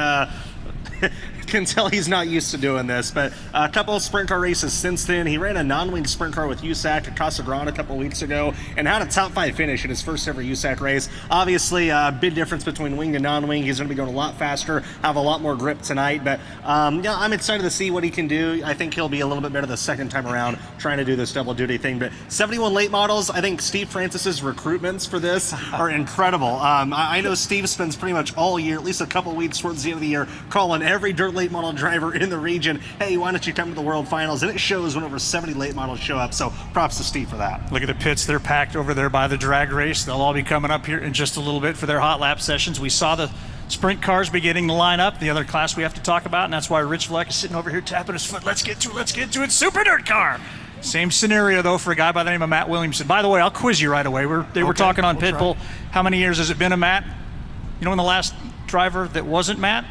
can tell he's not used to doing this, but a couple of sprint car races since then. He ran a non-winged sprint car with USAC at Casa Grande a couple weeks ago and had a top 5 finish in his first ever USAC race. Obviously, a big difference between winged and non-winged. He's going to be going a lot faster, have a lot more grip tonight, but I'm excited to see what he can do. I think he'll be a little bit better the second time around trying to do this double duty thing, but 71 late models, I think Steve Francis's recruitments for this are incredible. I know Steve spends pretty much all year, at least a couple weeks towards the end of the year, calling every dirt late model driver in the region, hey, why don't you come to the World Finals? And it shows when over 70 late models show up, so props to Steve for that. Look at the pits. They're packed over there by the drag race. They'll all be coming up here in just a little bit for their hot lap sessions. We saw the sprint cars beginning to line up, the other class we have to talk about, and that's why Rich Vleck is sitting over here tapping his foot. Let's get to it. Super Dirt Car. Same scenario, though, for a guy by the name of Matt Williamson. By the way, I'll quiz you right away. They were talking on Pitbull. How many years has it been a Matt? You know when the last driver that wasn't Matt?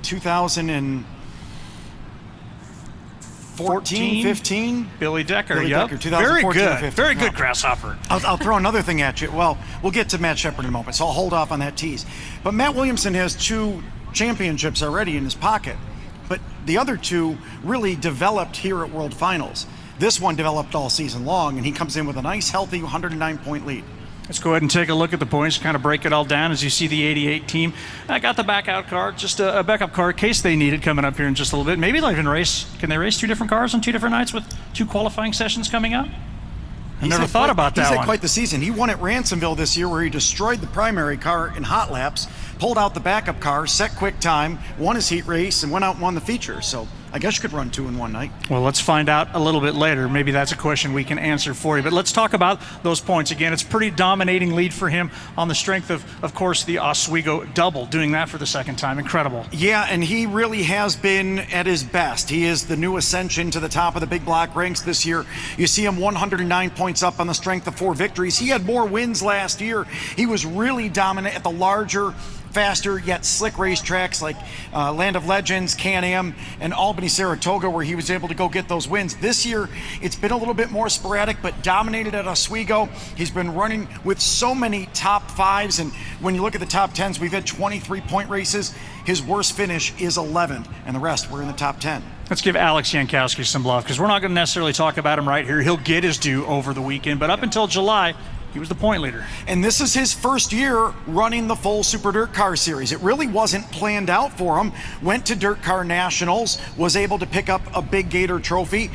2014, 15? Billy Decker, Billy yep. Decker, Very 2014, good. 15. Very good, Grasshopper. I'll throw another thing at you. Well, we'll get to Matt Shepard in a moment, so I'll hold off on that tease. But Matt Williamson has 2 championships already in his pocket, but the other 2 really developed here at World Finals. This one developed all season long, and he comes in with a nice, healthy 109-point lead. Let's go ahead and take a look at the points, kind of break it all down as you see the 88 team. I got the backup car, just a backup car in case they need it coming up here in just a little bit. Maybe they'll even race. Can they race 2 different cars on 2 different nights with 2 qualifying sessions coming up? I never thought about that one. He's had quite the season. He won at Ransomville this year where he destroyed the primary car in hot laps, pulled out the backup car, set quick time, won his heat race, and went out and won the feature. So I guess you could run 2 in one night. Well, let's find out a little bit later. Maybe that's a question we can answer for you. But let's talk about those points. Again, it's a pretty dominating lead for him on the strength of course, the Oswego double. Doing that for the second time. Incredible. Yeah, and he really has been at his best. He is the new ascension to the top of the big block ranks this year. You see him 109 points up on the strength of 4 victories. He had more wins last year. He was really dominant at the larger, faster yet slick racetracks like Land of Legends, Can-Am, and Albany, Saratoga, where he was able to go get those wins. This year, it's been a little bit more sporadic, but dominated at Oswego. He's been running with so many top 5s, and when you look at the top 10s, we've had 23-point races. His worst finish is 11th, and the rest were in the top 10. Let's give Alex Jankowski some love, because we're not going to necessarily talk about him right here. He'll get his due over the weekend, but up until July, he was the point leader. And this is his first year running the full Super Dirt Car Series. It really wasn't planned out for him. Went to Dirt Car Nationals, was able to pick up a big Gator trophy,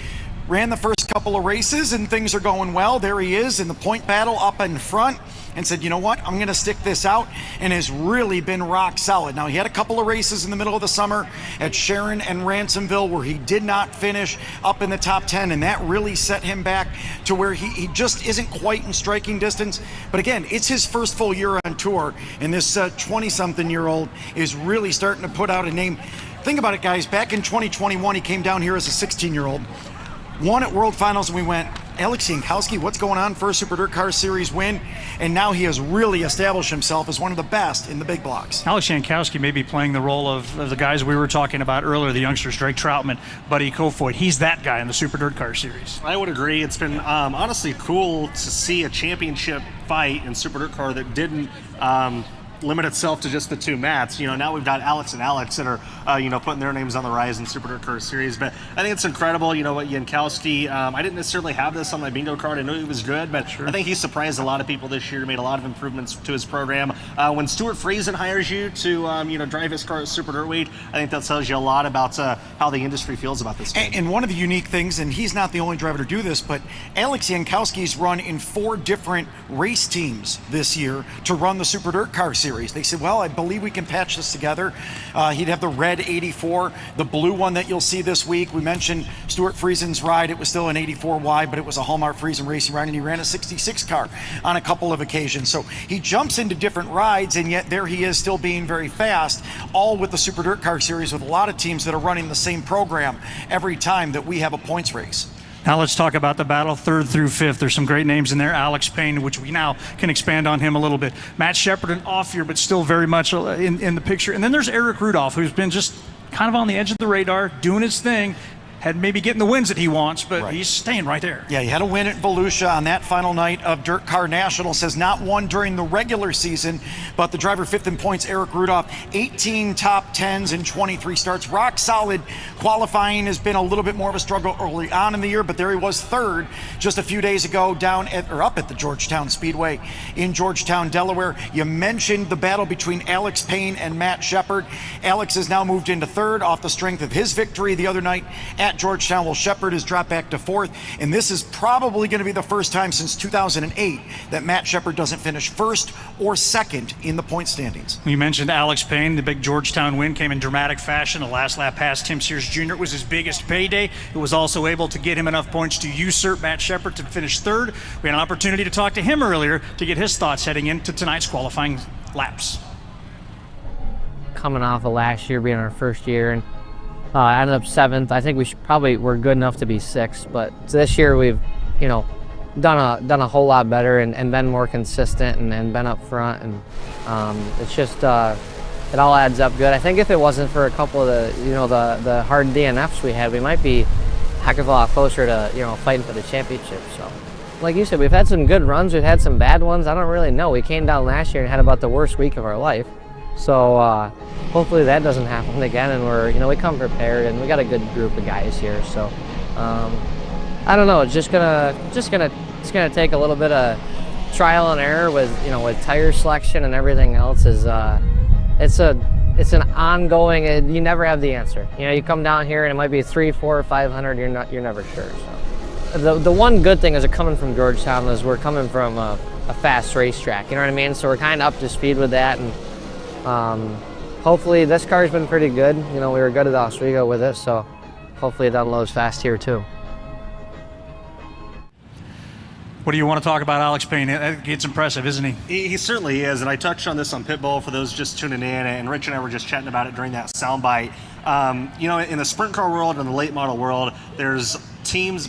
ran the first couple of races, and things are going well. There he is in the point battle up in front, and said, you know what, I'm going to stick this out, and has really been rock solid. Now, he had a couple of races in the middle of the summer at Sharon and Ransomville where he did not finish up in the top 10, and that really set him back to where he just isn't quite in striking distance. But again, it's his first full year on tour, and this 20-something-year-old is really starting to put out a name. Think about it, guys. Back in 2021, he came down here as a 16-year-old, won at World Finals, and we went, Alex Jankowski, what's going on? First Super Dirt Car Series win, and now he has really established himself as one of the best in the big blocks. Alex Jankowski may be playing the role of the guys we were talking about earlier, the youngsters, Drake Troutman, Buddy Kofoid. He's that guy in the Super Dirt Car Series. I would agree. It's been honestly cool to see a championship fight in Super Dirt Car that didn't limit itself to just the two Matts. Now we've got Alex and Alex that are, putting their names on the rise in Super Dirt Car Series. But I think it's incredible, what Jankowski, I didn't necessarily have this on my bingo card. I knew he was good, but I think he surprised a lot of people this year, made a lot of improvements to his program. When Stuart Friesen hires you to, drive his car at Super Dirt Weight, I think that tells you a lot about how the industry feels about this kid. And one of the unique things, and he's not the only driver to do this, but Alex Jankowski's run in 4 different race teams this year to run the Super Dirt Car Series. They said, well, I believe we can patch this together. He'd have the red 84, the blue one that you'll see this week. We mentioned Stuart Friesen's ride. It was still an 84Y, but it was a Hallmark Friesen Racing ride, and he ran a 66 car on a couple of occasions. So he jumps into different rides, and yet there he is still being very fast, all with the Super Dirt Car Series with a lot of teams that are running the same program every time that we have a points race. Now let's talk about the battle 3rd through 5th. There's some great names in there. Alex Payne, which we now can expand on him a little bit. Matt Shepard, an off year, but still very much in the picture. And then there's Eric Rudolph, who's been just kind of on the edge of the radar, doing his thing. Had maybe getting the wins that he wants, but he's staying right there. Yeah, he had a win at Volusia on that final night of Dirt Car Nationals. Has not won during the regular season, but the driver 5th in points, Eric Rudolph, 18 top 10s in 23 starts. Rock solid. Qualifying has been a little bit more of a struggle early on in the year, but there he was 3rd just a few days ago up at the Georgetown Speedway in Georgetown, Delaware. You mentioned the battle between Alex Payne and Matt Shepard. Alex has now moved into 3rd off the strength of his victory the other night at Georgetown. Well, Shepard has dropped back to 4th, and this is probably going to be the first time since 2008 that Matt Shepard doesn't finish 1st or 2nd in the point standings. You mentioned Alex Payne. The big Georgetown win came in dramatic fashion. The last lap past Tim Sears Jr. It was his biggest payday. It was also able to get him enough points to usurp Matt Shepard to finish 3rd. We had an opportunity to talk to him earlier to get his thoughts heading into tonight's qualifying laps. Coming off of last year being our first year, and I ended up 7th. I think we're good enough to be 6th, but this year we've, done a whole lot better and been more consistent and been up front, and it's just it all adds up good. I think if it wasn't for a couple of the hard DNFs we had, we might be a heck of a lot closer to fighting for the championship. So, like you said, we've had some good runs, we've had some bad ones. I don't really know. We came down last year and had about the worst week of our life. So hopefully that doesn't happen again, and we come prepared, and we got a good group of guys here. So I don't know. It's just gonna take a little bit of trial and error with tire selection and everything else. It's an ongoing. You never have the answer. You come down here and it might be 300, 400, or 500. You're never sure. So the one good thing is coming from Georgetown is we're coming from a fast racetrack. You know what I mean? So we're kind of up to speed with that, and hopefully this car's been pretty good. We were good at Oswego with it, so hopefully it unloads fast here too. What do you want to talk about Alex Payne? It's impressive, isn't he? He certainly is, and I touched on this on Pitbull for those just tuning in, and Rich and I were just chatting about it during that soundbite. In the sprint car world and the late model world, there's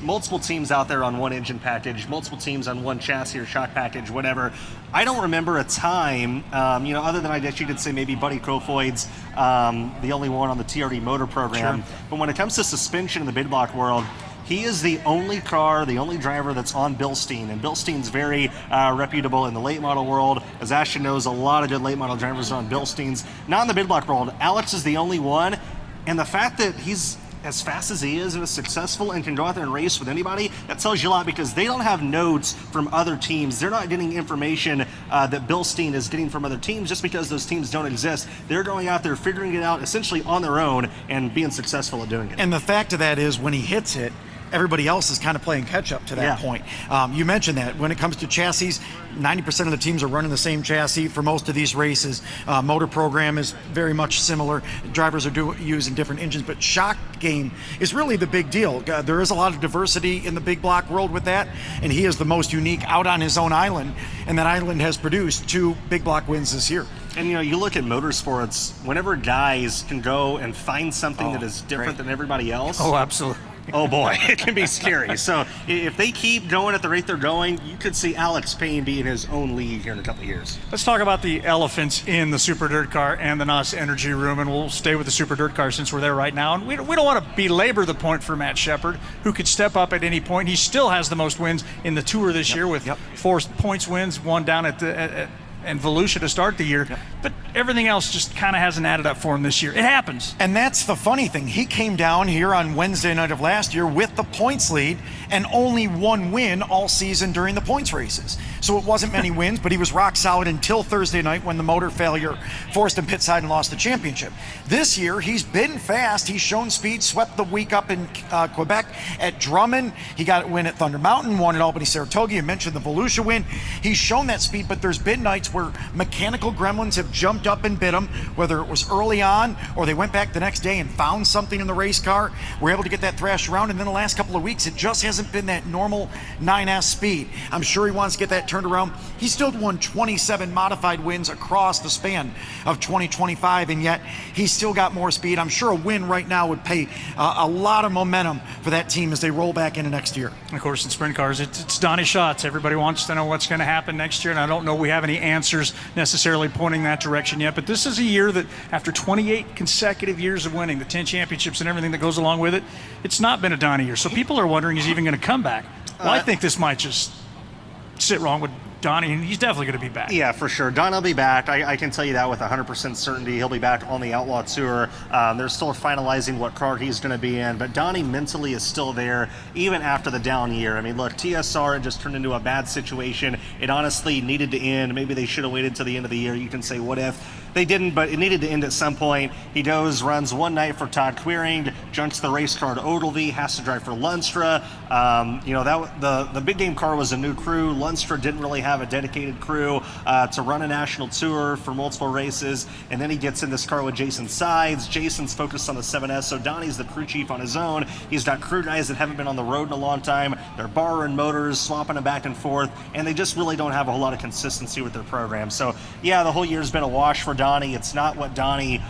multiple teams out there on one engine package, multiple teams on one chassis or shock package, whatever. I don't remember a time, other than I guess you could say maybe Buddy Kofoid's the only one on the TRD motor program. Sure. But when it comes to suspension in the big block world, he is the only driver that's on Bilstein, and Bilstein's very reputable in the late model world. As Ashton knows, a lot of good late model drivers are on Bilsteins. Not in the big block world. Alex is the only one, and the fact that he's as fast as he is and is successful and can go out there and race with anybody, that tells you a lot, because they don't have notes from other teams. They're not getting information that Bilstein is getting from other teams just because those teams don't exist. They're going out there figuring it out essentially on their own and being successful at doing it. And the fact of that is, when he hits it, everybody else is kind of playing catch up to that point. You mentioned that when it comes to chassis, 90% of the teams are running the same chassis for most of these races. Motor program is very much similar. Drivers are using different engines, but shock game is really the big deal. There is a lot of diversity in the big block world with that, and he is the most unique out on his own island, and that island has produced 2 big block wins this year. And you look at motorsports, whenever guys can go and find something that is different than everybody else. Oh, absolutely. Oh boy, it can be scary. So if they keep going at the rate they're going, you could see Alex Payne be in his own league here in a couple of years. Let's talk about the elephants in the Super Dirt Car and the NOS Energy Room, and we'll stay with the Super Dirt Car since we're there right now. And we don't want to belabor the point for Matt Shepard, who could step up at any point. He still has the most wins in the Tour this year with 4 points wins, one down at and Volusia to start the year, but everything else just kind of hasn't added up for him this year. It happens. And that's the funny thing. He came down here on Wednesday night of last year with the points lead and only one win all season during the points races. So it wasn't many wins, but he was rock solid until Thursday night when the motor failure forced him pit side and lost the championship. This year, he's been fast. He's shown speed, swept the week up in Quebec at Drummond. He got a win at Thunder Mountain, won at Albany Saratoga. You mentioned the Volusia win. He's shown that speed, but there's been nights where mechanical gremlins have jumped up and bit him, whether it was early on or they went back the next day and found something in the race car, were able to get that thrashed around, and then the last couple of weeks, it just hasn't been that normal 9S speed. I'm sure he wants to get that turned around. He still won 27 modified wins across the span of 2025, and yet he's still got more speed. I'm sure a win right now would pay a lot of momentum for that team as they roll back into next year. Of course, in sprint cars, it's Donnie Schatz. Everybody wants to know what's going to happen next year, and I don't know we have any answers necessarily pointing that direction yet, but this is a year that after 28 consecutive years of winning, the 10 championships and everything that goes along with it, it's not been a Donnie year. So people are wondering, is he even going to come back? Well, I think this might just sit wrong with Donnie, and he's definitely going to be back. Yeah, for sure. Donnie will be back. I can tell you that with 100% certainty. He'll be back on the Outlaw Tour. They're still finalizing what car he's going to be in, but Donnie mentally is still there even after the down year. I mean, look, TSR just turned into a bad situation. It honestly needed to end. Maybe they should have waited till the end of the year. You can say, what if? They didn't, but it needed to end at some point. He goes, runs one night for Todd Quiring, junks the race car to Ogilvy, has to drive for Lunstra. The big game car was a new crew. Lunstra didn't really have a dedicated crew to run a national tour for multiple races, and then he gets in this car with Jason Sides. Jason's focused on the 7S, so Donnie's the crew chief on his own. He's got crew guys that haven't been on the road in a long time. They're borrowing motors, swapping them back and forth, and they just really don't have a whole lot of consistency with their program. So yeah, the whole year's been a wash for Donnie. It's not what Donnie,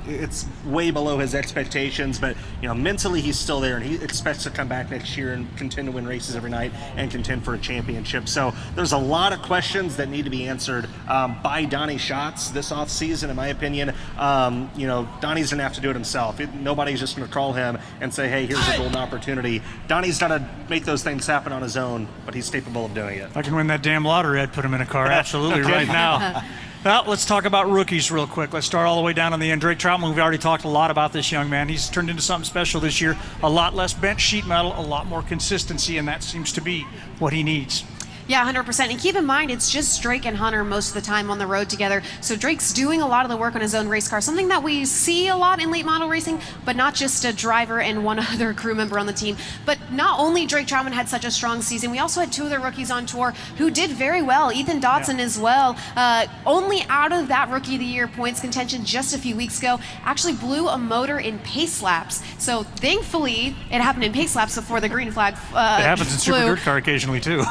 it's way below his expectations, but mentally he's still there, and he expects to come back next year and continue to win races every night and contend for a championship. So there's a lot of questions that need to be answered by Donnie Schatz this off season, in my opinion. Donnie's gonna have to do it himself. Nobody's just gonna call him and say, hey, here's a golden opportunity. Donnie's gotta make those things happen on his own, but he's capable of doing it. If I can win that damn lottery, I'd put him in a car absolutely right now. Well, let's talk about rookies real quick. Let's start all the way down on the end. Drake Troutman, we've already talked a lot about this young man. He's turned into something special this year. A lot less bench sheet metal, a lot more consistency, and that seems to be what he needs. Yeah, 100%. And keep in mind, it's just Drake and Hunter most of the time on the road together. So Drake's doing a lot of the work on his own race car, something that we see a lot in late model racing, but not just a driver and one other crew member on the team. But not only Drake Troutman had such a strong season, we also had two other rookies on tour who did very well. Ethan Dotson as well, only out of that Rookie of the Year points contention just a few weeks ago, actually blew a motor in pace laps. So thankfully, it happened in pace laps before the green flag It happens in Super Dirt Car occasionally, too.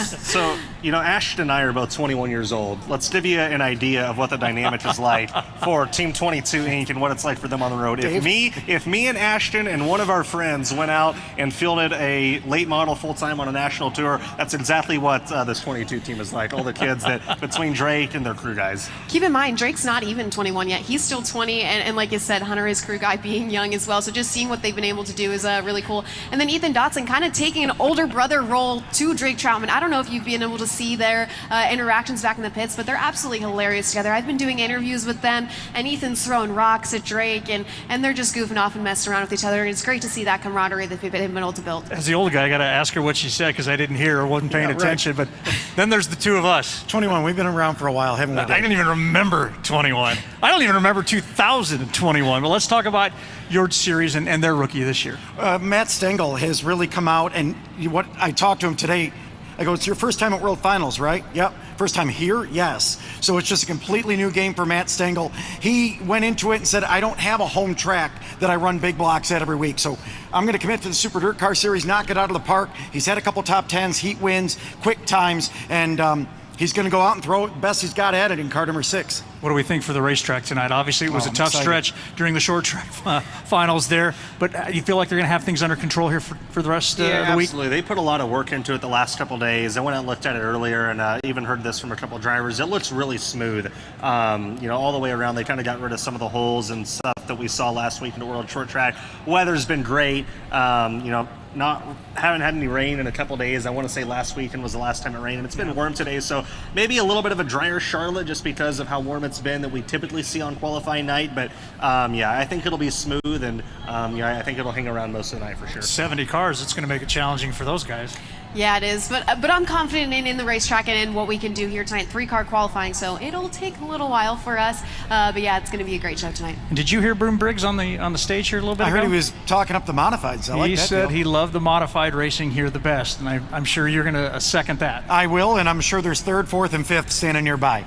So, Ashton and I are both 21 years old. Let's give you an idea of what the dynamic is like for Team 22 Inc. and what it's like for them on the road. If me and Ashton and one of our friends went out and fielded a late model full-time on a national tour, that's exactly what this 22 team is like. All the kids that between Drake and their crew guys. Keep in mind, Drake's not even 21 yet. He's still 20, and like you said, Hunter, his crew guy, being young as well. So just seeing what they've been able to do is really cool. And then Ethan Dotson kind of taking an older brother role to Drake Troutman. I don't know if you've been able to see their interactions back in the pits, but they're absolutely hilarious together. I've been doing interviews with them, and Ethan's throwing rocks at Drake, and they're just goofing off and messing around with each other, and it's great to see that camaraderie that they've been able to build. As the old guy, I got to ask her what she said because I didn't hear or wasn't paying attention, but then there's the two of us. 21, we've been around for a while, haven't we? I didn't even remember 21. I don't even remember 2021, but let's talk about your series and their rookie this year. Matt Stengel has really come out, and what I talked to him today, I go, it's your first time at World Finals, right? Yep. First time here? Yes. So it's just a completely new game for Matt Stengel. He went into it and said, I don't have a home track that I run big blocks at every week. So I'm going to commit to the Super Dirt Car Series, knock it out of the park. He's had a couple top 10s, heat wins, quick times, and he's going to go out and throw it the best he's got at it in car number 6. What do we think for the racetrack tonight? Obviously, it was a tough stretch during the short track finals there, but you feel like they're going to have things under control here for the rest of the week? Absolutely. They put a lot of work into it the last couple of days. I went out and looked at it earlier, and even heard this from a couple of drivers. It looks really smooth. All the way around, they kind of got rid of some of the holes and stuff that we saw last week in the World Short Track. Weather's been great. haven't had any rain in a couple days. I want to say last weekend was the last time it rained, and it's been warm today, so maybe a little bit of a drier Charlotte just because of how warm it's been that we typically see on qualifying night. But yeah, I think it'll be smooth, and yeah, I think it'll hang around most of the night for sure. 70 cars, it's going to make it challenging for those guys. Yeah, it is, but I'm confident in the racetrack and in what we can do here tonight. 3-car qualifying, so it'll take a little while for us, but yeah, it's going to be a great show tonight. And did you hear Broom Briggs on the stage here a little bit ago? I heard he was talking up the modifieds. I like that. He said deal. he loved the modified racing here the best, and I'm sure you're going to second that. I will, and I'm sure there's 3rd, 4th, and 5th standing nearby.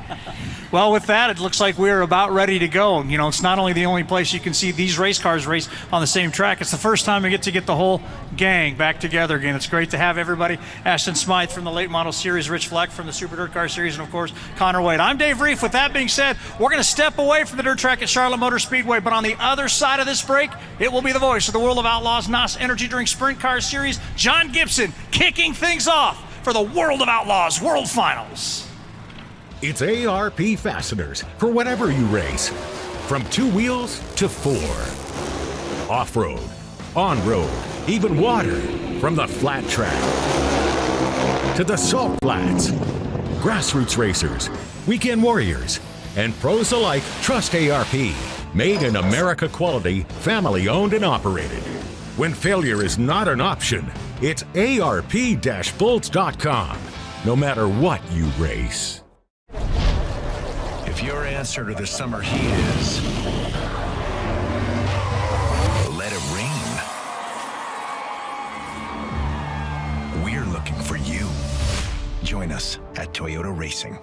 Well, with that, it looks like we're about ready to go. You know, it's not only the only place you can see these race cars race on the same track, it's the first time we get to get the whole gang back together again. It's great to have everybody. Ashton Smythe from the Late Model Series, Rich Fleck from the Super Dirt Car Series, and of course, Connor Wade. I'm Dave Reef. With that being said, we're going to step away from the dirt track at Charlotte Motor Speedway, but on the other side of this break, it will be the voice of the World of Outlaws NOS Energy Drink Sprint Car Series, John Gibson, kicking things off for the World of Outlaws World Finals. It's ARP fasteners for whatever you race, from 2 wheels to 4. Off-road, on-road, even water, from the flat track to the salt flats. Grassroots racers, weekend warriors, and pros alike trust ARP. Made in America quality, family-owned and operated. When failure is not an option, it's ARP-bolts.com. No matter what you race. If your answer to the summer heat is let it rain, we're looking for you. Join us at Toyota Racing.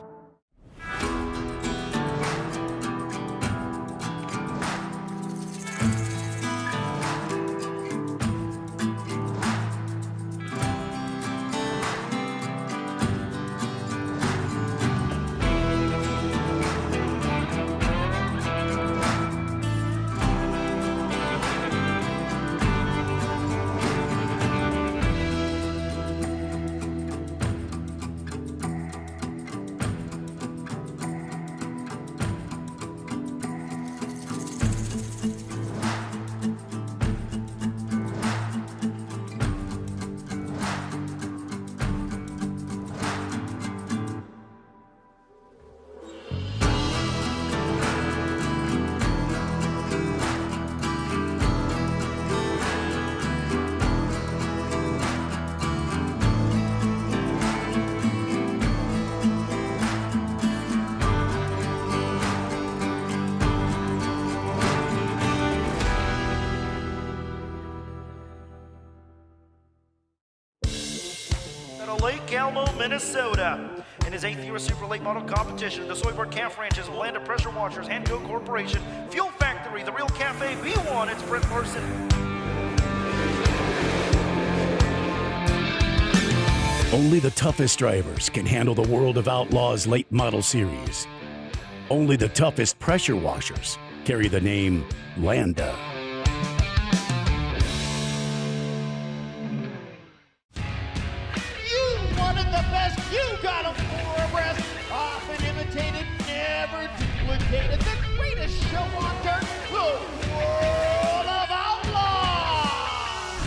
Lake Alamo, Minnesota. In his 8th year of Super Late Model competition, the Soyboard Calf Ranches, Land of Pressure Washers, Hanco Corporation, Fuel Factory, The Real Cafe, V1, it's Brent Larson. Only the toughest drivers can handle the World of Outlaws Late Model Series. Only the toughest pressure washers carry the name Landa. You got them for abreast, often imitated, never duplicated. The greatest show on dirt, the World of Outlaws!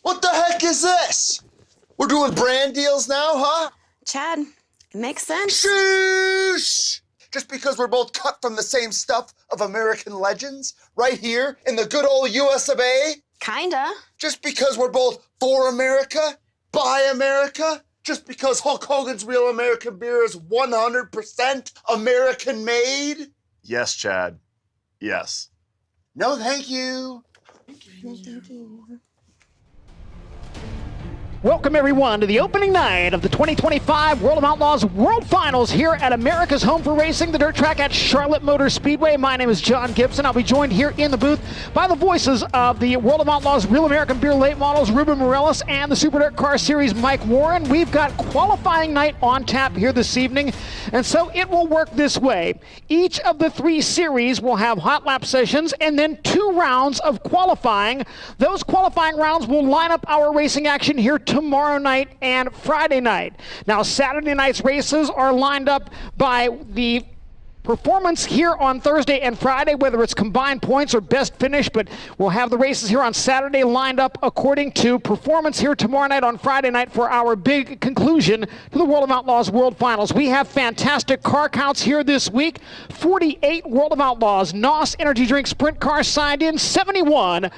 What the heck is this? We're doing brand deals now, huh? Chad, it makes sense. Sheesh! Just because we're both cut from the same stuff of American legends, right here in the good old US of A? Kinda. Just because we're both for America, by America? Just because Hulk Hogan's Real American Beer is 100% American made? Yes, Chad. Yes. No, thank you. Thank you. Welcome everyone to the opening night of the 2025 World of Outlaws World Finals here at America's Home for Racing, the dirt track at Charlotte Motor Speedway. My name is John Gibson. I'll be joined here in the booth by the voices of the World of Outlaws Real American Beer Late Models, Ruben Morellis, and the Super Dirt Car Series, Mike Warren. We've got qualifying night on tap here this evening, and so it will work this way. Each of the three series will have hot lap sessions and then 2 rounds of qualifying. Those qualifying rounds will line up our racing action here tomorrow night and Friday night. Now, Saturday night's races are lined up by the performance here on Thursday and Friday, whether it's combined points or best finish, but we'll have the races here on Saturday lined up according to performance here tomorrow night on Friday night for our big conclusion to the World of Outlaws World Finals. We have fantastic car counts here this week. 48 World of Outlaws NOS Energy Drink Sprint cars signed in, 71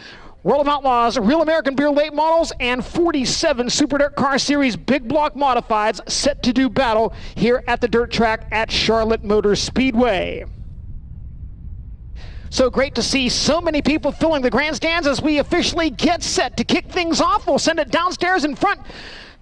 World of Outlaws Real American Beer Late Models, and 47 Super Dirt Car Series Big Block Modifieds set to do battle here at the dirt track at Charlotte Motor Speedway. So great to see so many people filling the grandstands as we officially get set to kick things off. We'll send it downstairs in front.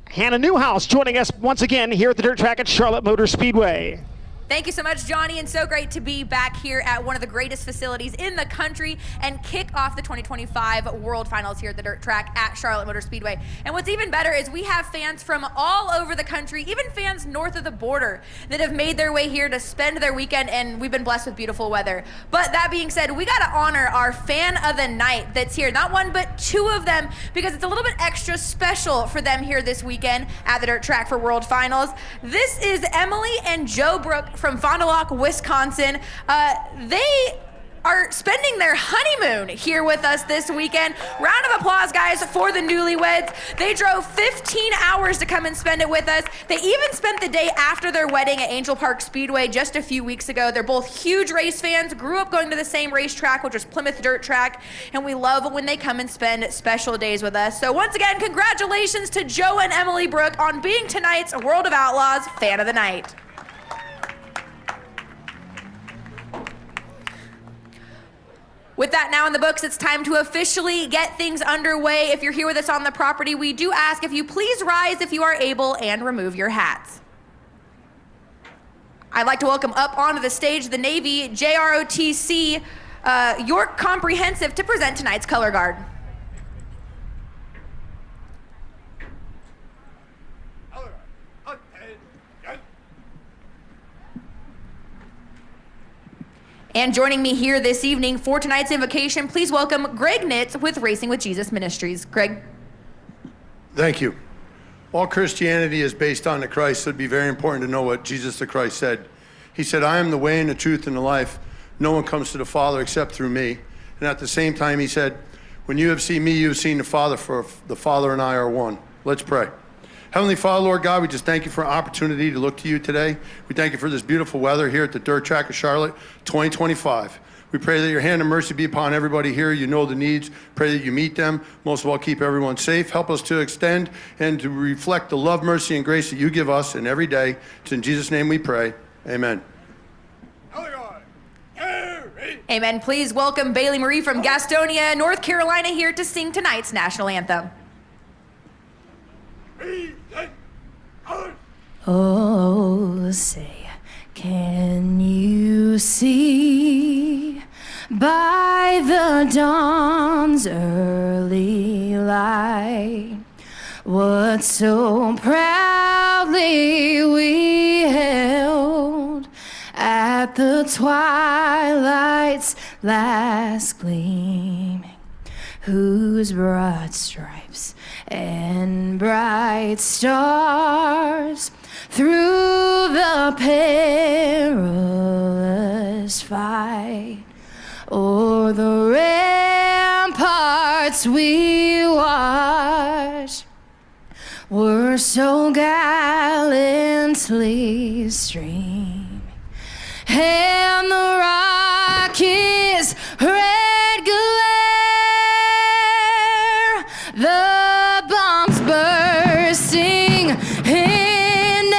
Hannah Newhouse joining us once again here at the dirt track at Charlotte Motor Speedway. Thank you so much, Johnny, and so great to be back here at one of the greatest facilities in the country and kick off the 2025 World Finals here at the dirt track at Charlotte Motor Speedway. And what's even better is we have fans from all over the country, even fans north of the border, that have made their way here to spend their weekend, and we've been blessed with beautiful weather. But that being said, we got to honor our fan of the night that's here. Not one, but 2 of them, because it's a little bit extra special for them here this weekend at the dirt track for World Finals. This is Emily and Joe Brook from Fond du Lac, Wisconsin. They are spending their honeymoon here with us this weekend. Round of applause, guys, for the newlyweds. They drove 15 hours to come and spend it with us. They even spent the day after their wedding at Angel Park Speedway just a few weeks ago. They're both huge race fans, grew up going to the same racetrack, which was Plymouth Dirt Track, and we love when they come and spend special days with us. So once again, congratulations to Joe and Emily Brook on being tonight's World of Outlaws Fan of the Night. With that now in the books, it's time to officially get things underway. If you're here with us on the property, we do ask if you please rise if you are able and remove your hats. I'd like to welcome up onto the stage the Navy JROTC York Comprehensive to present tonight's color guard. And joining me here this evening for tonight's invocation, please welcome Greg Nitz with Racing with Jesus Ministries. Greg. Thank you. All Christianity is based on the Christ, so it'd be very important to know what Jesus the Christ said. He said, I am the way and the truth and the life. No one comes to the Father except through me. And at the same time, he said, when you have seen me, you have seen the Father, for the Father and I are one. Let's pray. Heavenly Father, Lord God, we just thank you for an opportunity to look to you today. We thank you for this beautiful weather here at the dirt track of Charlotte 2025. We pray that your hand of mercy be upon everybody here. You know the needs. Pray that you meet them. Most of all, keep everyone safe. Help us to extend and to reflect the love, mercy, and grace that you give us in every day. It's in Jesus' name we pray. Amen. Amen. Please welcome Bailey Marie from Gastonia, North Carolina, here to sing tonight's national anthem. Oh, say, can you see by the dawn's early light what so proudly we held at the twilight's last gleaming, whose broad stripes and bright stars through the perilous fight o'er the ramparts we watched were so gallantly streaming, and the Rockies' red glare, the bombs bursting in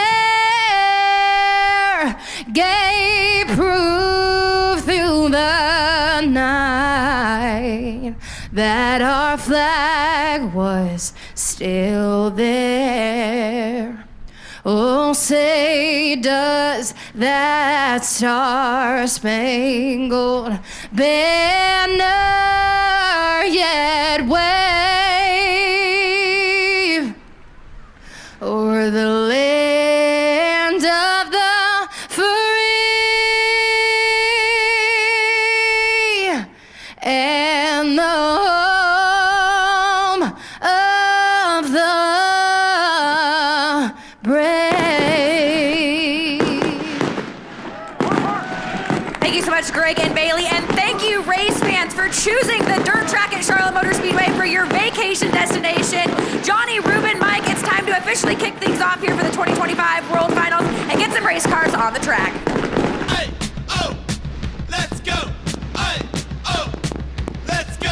air, gave proof through the night that our flag was still there. Oh, say does that star-spangled banner yet wave o'er the land of the free and the home of the brave. Thank you so much, Greg and Bailey, and thank you, race fans, for choosing the dirt track at Charlotte Motor Speedway for your vacation destination. Johnny, Ruben, Mike, it's time to officially kick things off here for the 2025 World Finals and get some race cars on the track. Hey, oh, let's go. Hey, oh, let's go.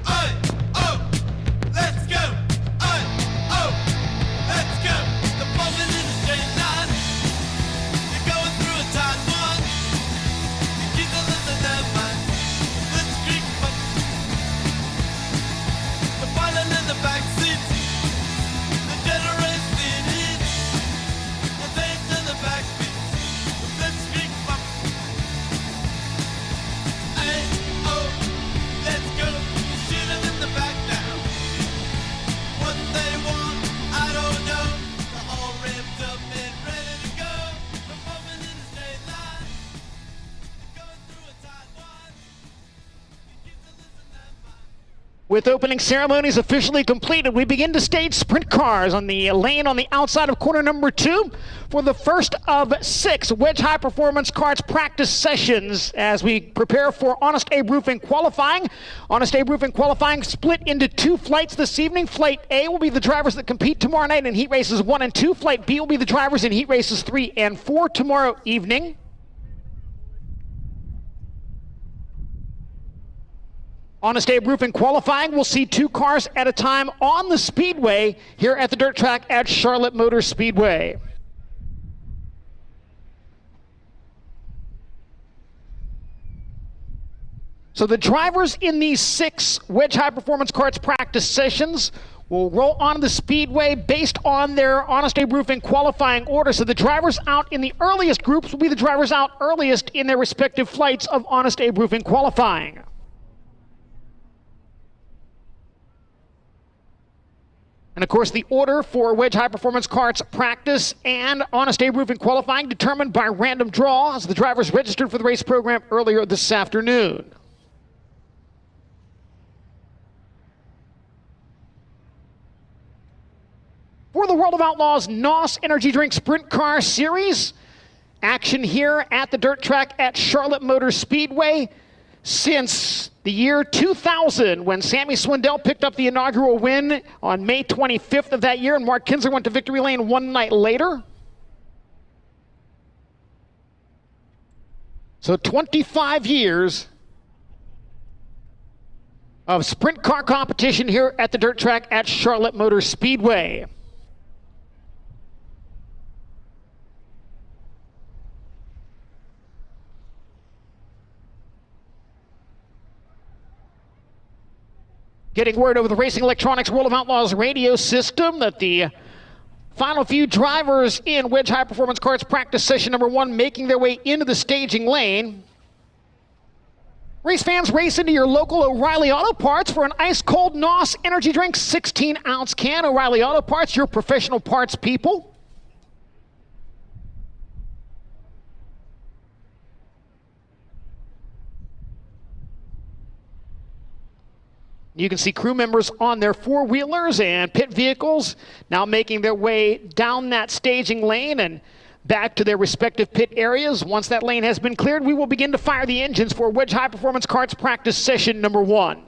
Hey, oh, let's go. Hey, oh, let's go. The moment in a straight line. You're going through a tight one. You keep the list of their mind. Let's creep up. The pilot in the back seat. The generous in it. The things in the back seat. Let's creep up. Hey, oh, let's go. Shoot them in the back now. What they want, I don't know. They're all ripped up and ready to go. The moment in a straight line. You're going through a tight one. With opening ceremonies officially completed, we begin to stage sprint cars on the lane on the outside of corner number 2 for the first of 6 Wedge High Performance Karts practice sessions as we prepare for Honest Abe Roofing qualifying. Honest Abe Roofing qualifying split into 2 flights this evening. Flight A will be the drivers that compete tomorrow night in heat races 1 and 2. Flight B will be the drivers in heat races 3 and 4 tomorrow evening. Honest Abe Roofing qualifying will see 2 cars at a time on the speedway here at the dirt track at Charlotte Motor Speedway. So the drivers in these 6 Wedge High Performance Karts practice sessions will roll onto the speedway based on their Honest Abe Roofing qualifying order. So the drivers out in the earliest groups will be the drivers out earliest in their respective flights of Honest Abe Roofing qualifying. And of course, the order for Wedge High Performance Karts practice and Honest Abe Roofing qualifying determined by random draw as the drivers registered for the race program earlier this afternoon. For the World of Outlaws NOS Energy Drink Sprint Car Series, action here at the dirt track at Charlotte Motor Speedway since the year 2000, when Sammy Swindell picked up the inaugural win on May 25th of that year, and Mark Kinsler went to victory lane 1 night later. So 25 years of sprint car competition here at the dirt track at Charlotte Motor Speedway. Getting word over the Racing Electronics World of Outlaws radio system that the final few drivers in Wedge High Performance Karts practice session number 1 making their way into the staging lane. Race fans, race into your local O'Reilly Auto Parts for an ice-cold NOS energy drink 16-ounce can. O'Reilly Auto Parts, your professional parts people. You can see crew members on their 4-wheelers and pit vehicles now making their way down that staging lane and back to their respective pit areas. Once that lane has been cleared, we will begin to fire the engines for Wedge High Performance Karts practice session number 1.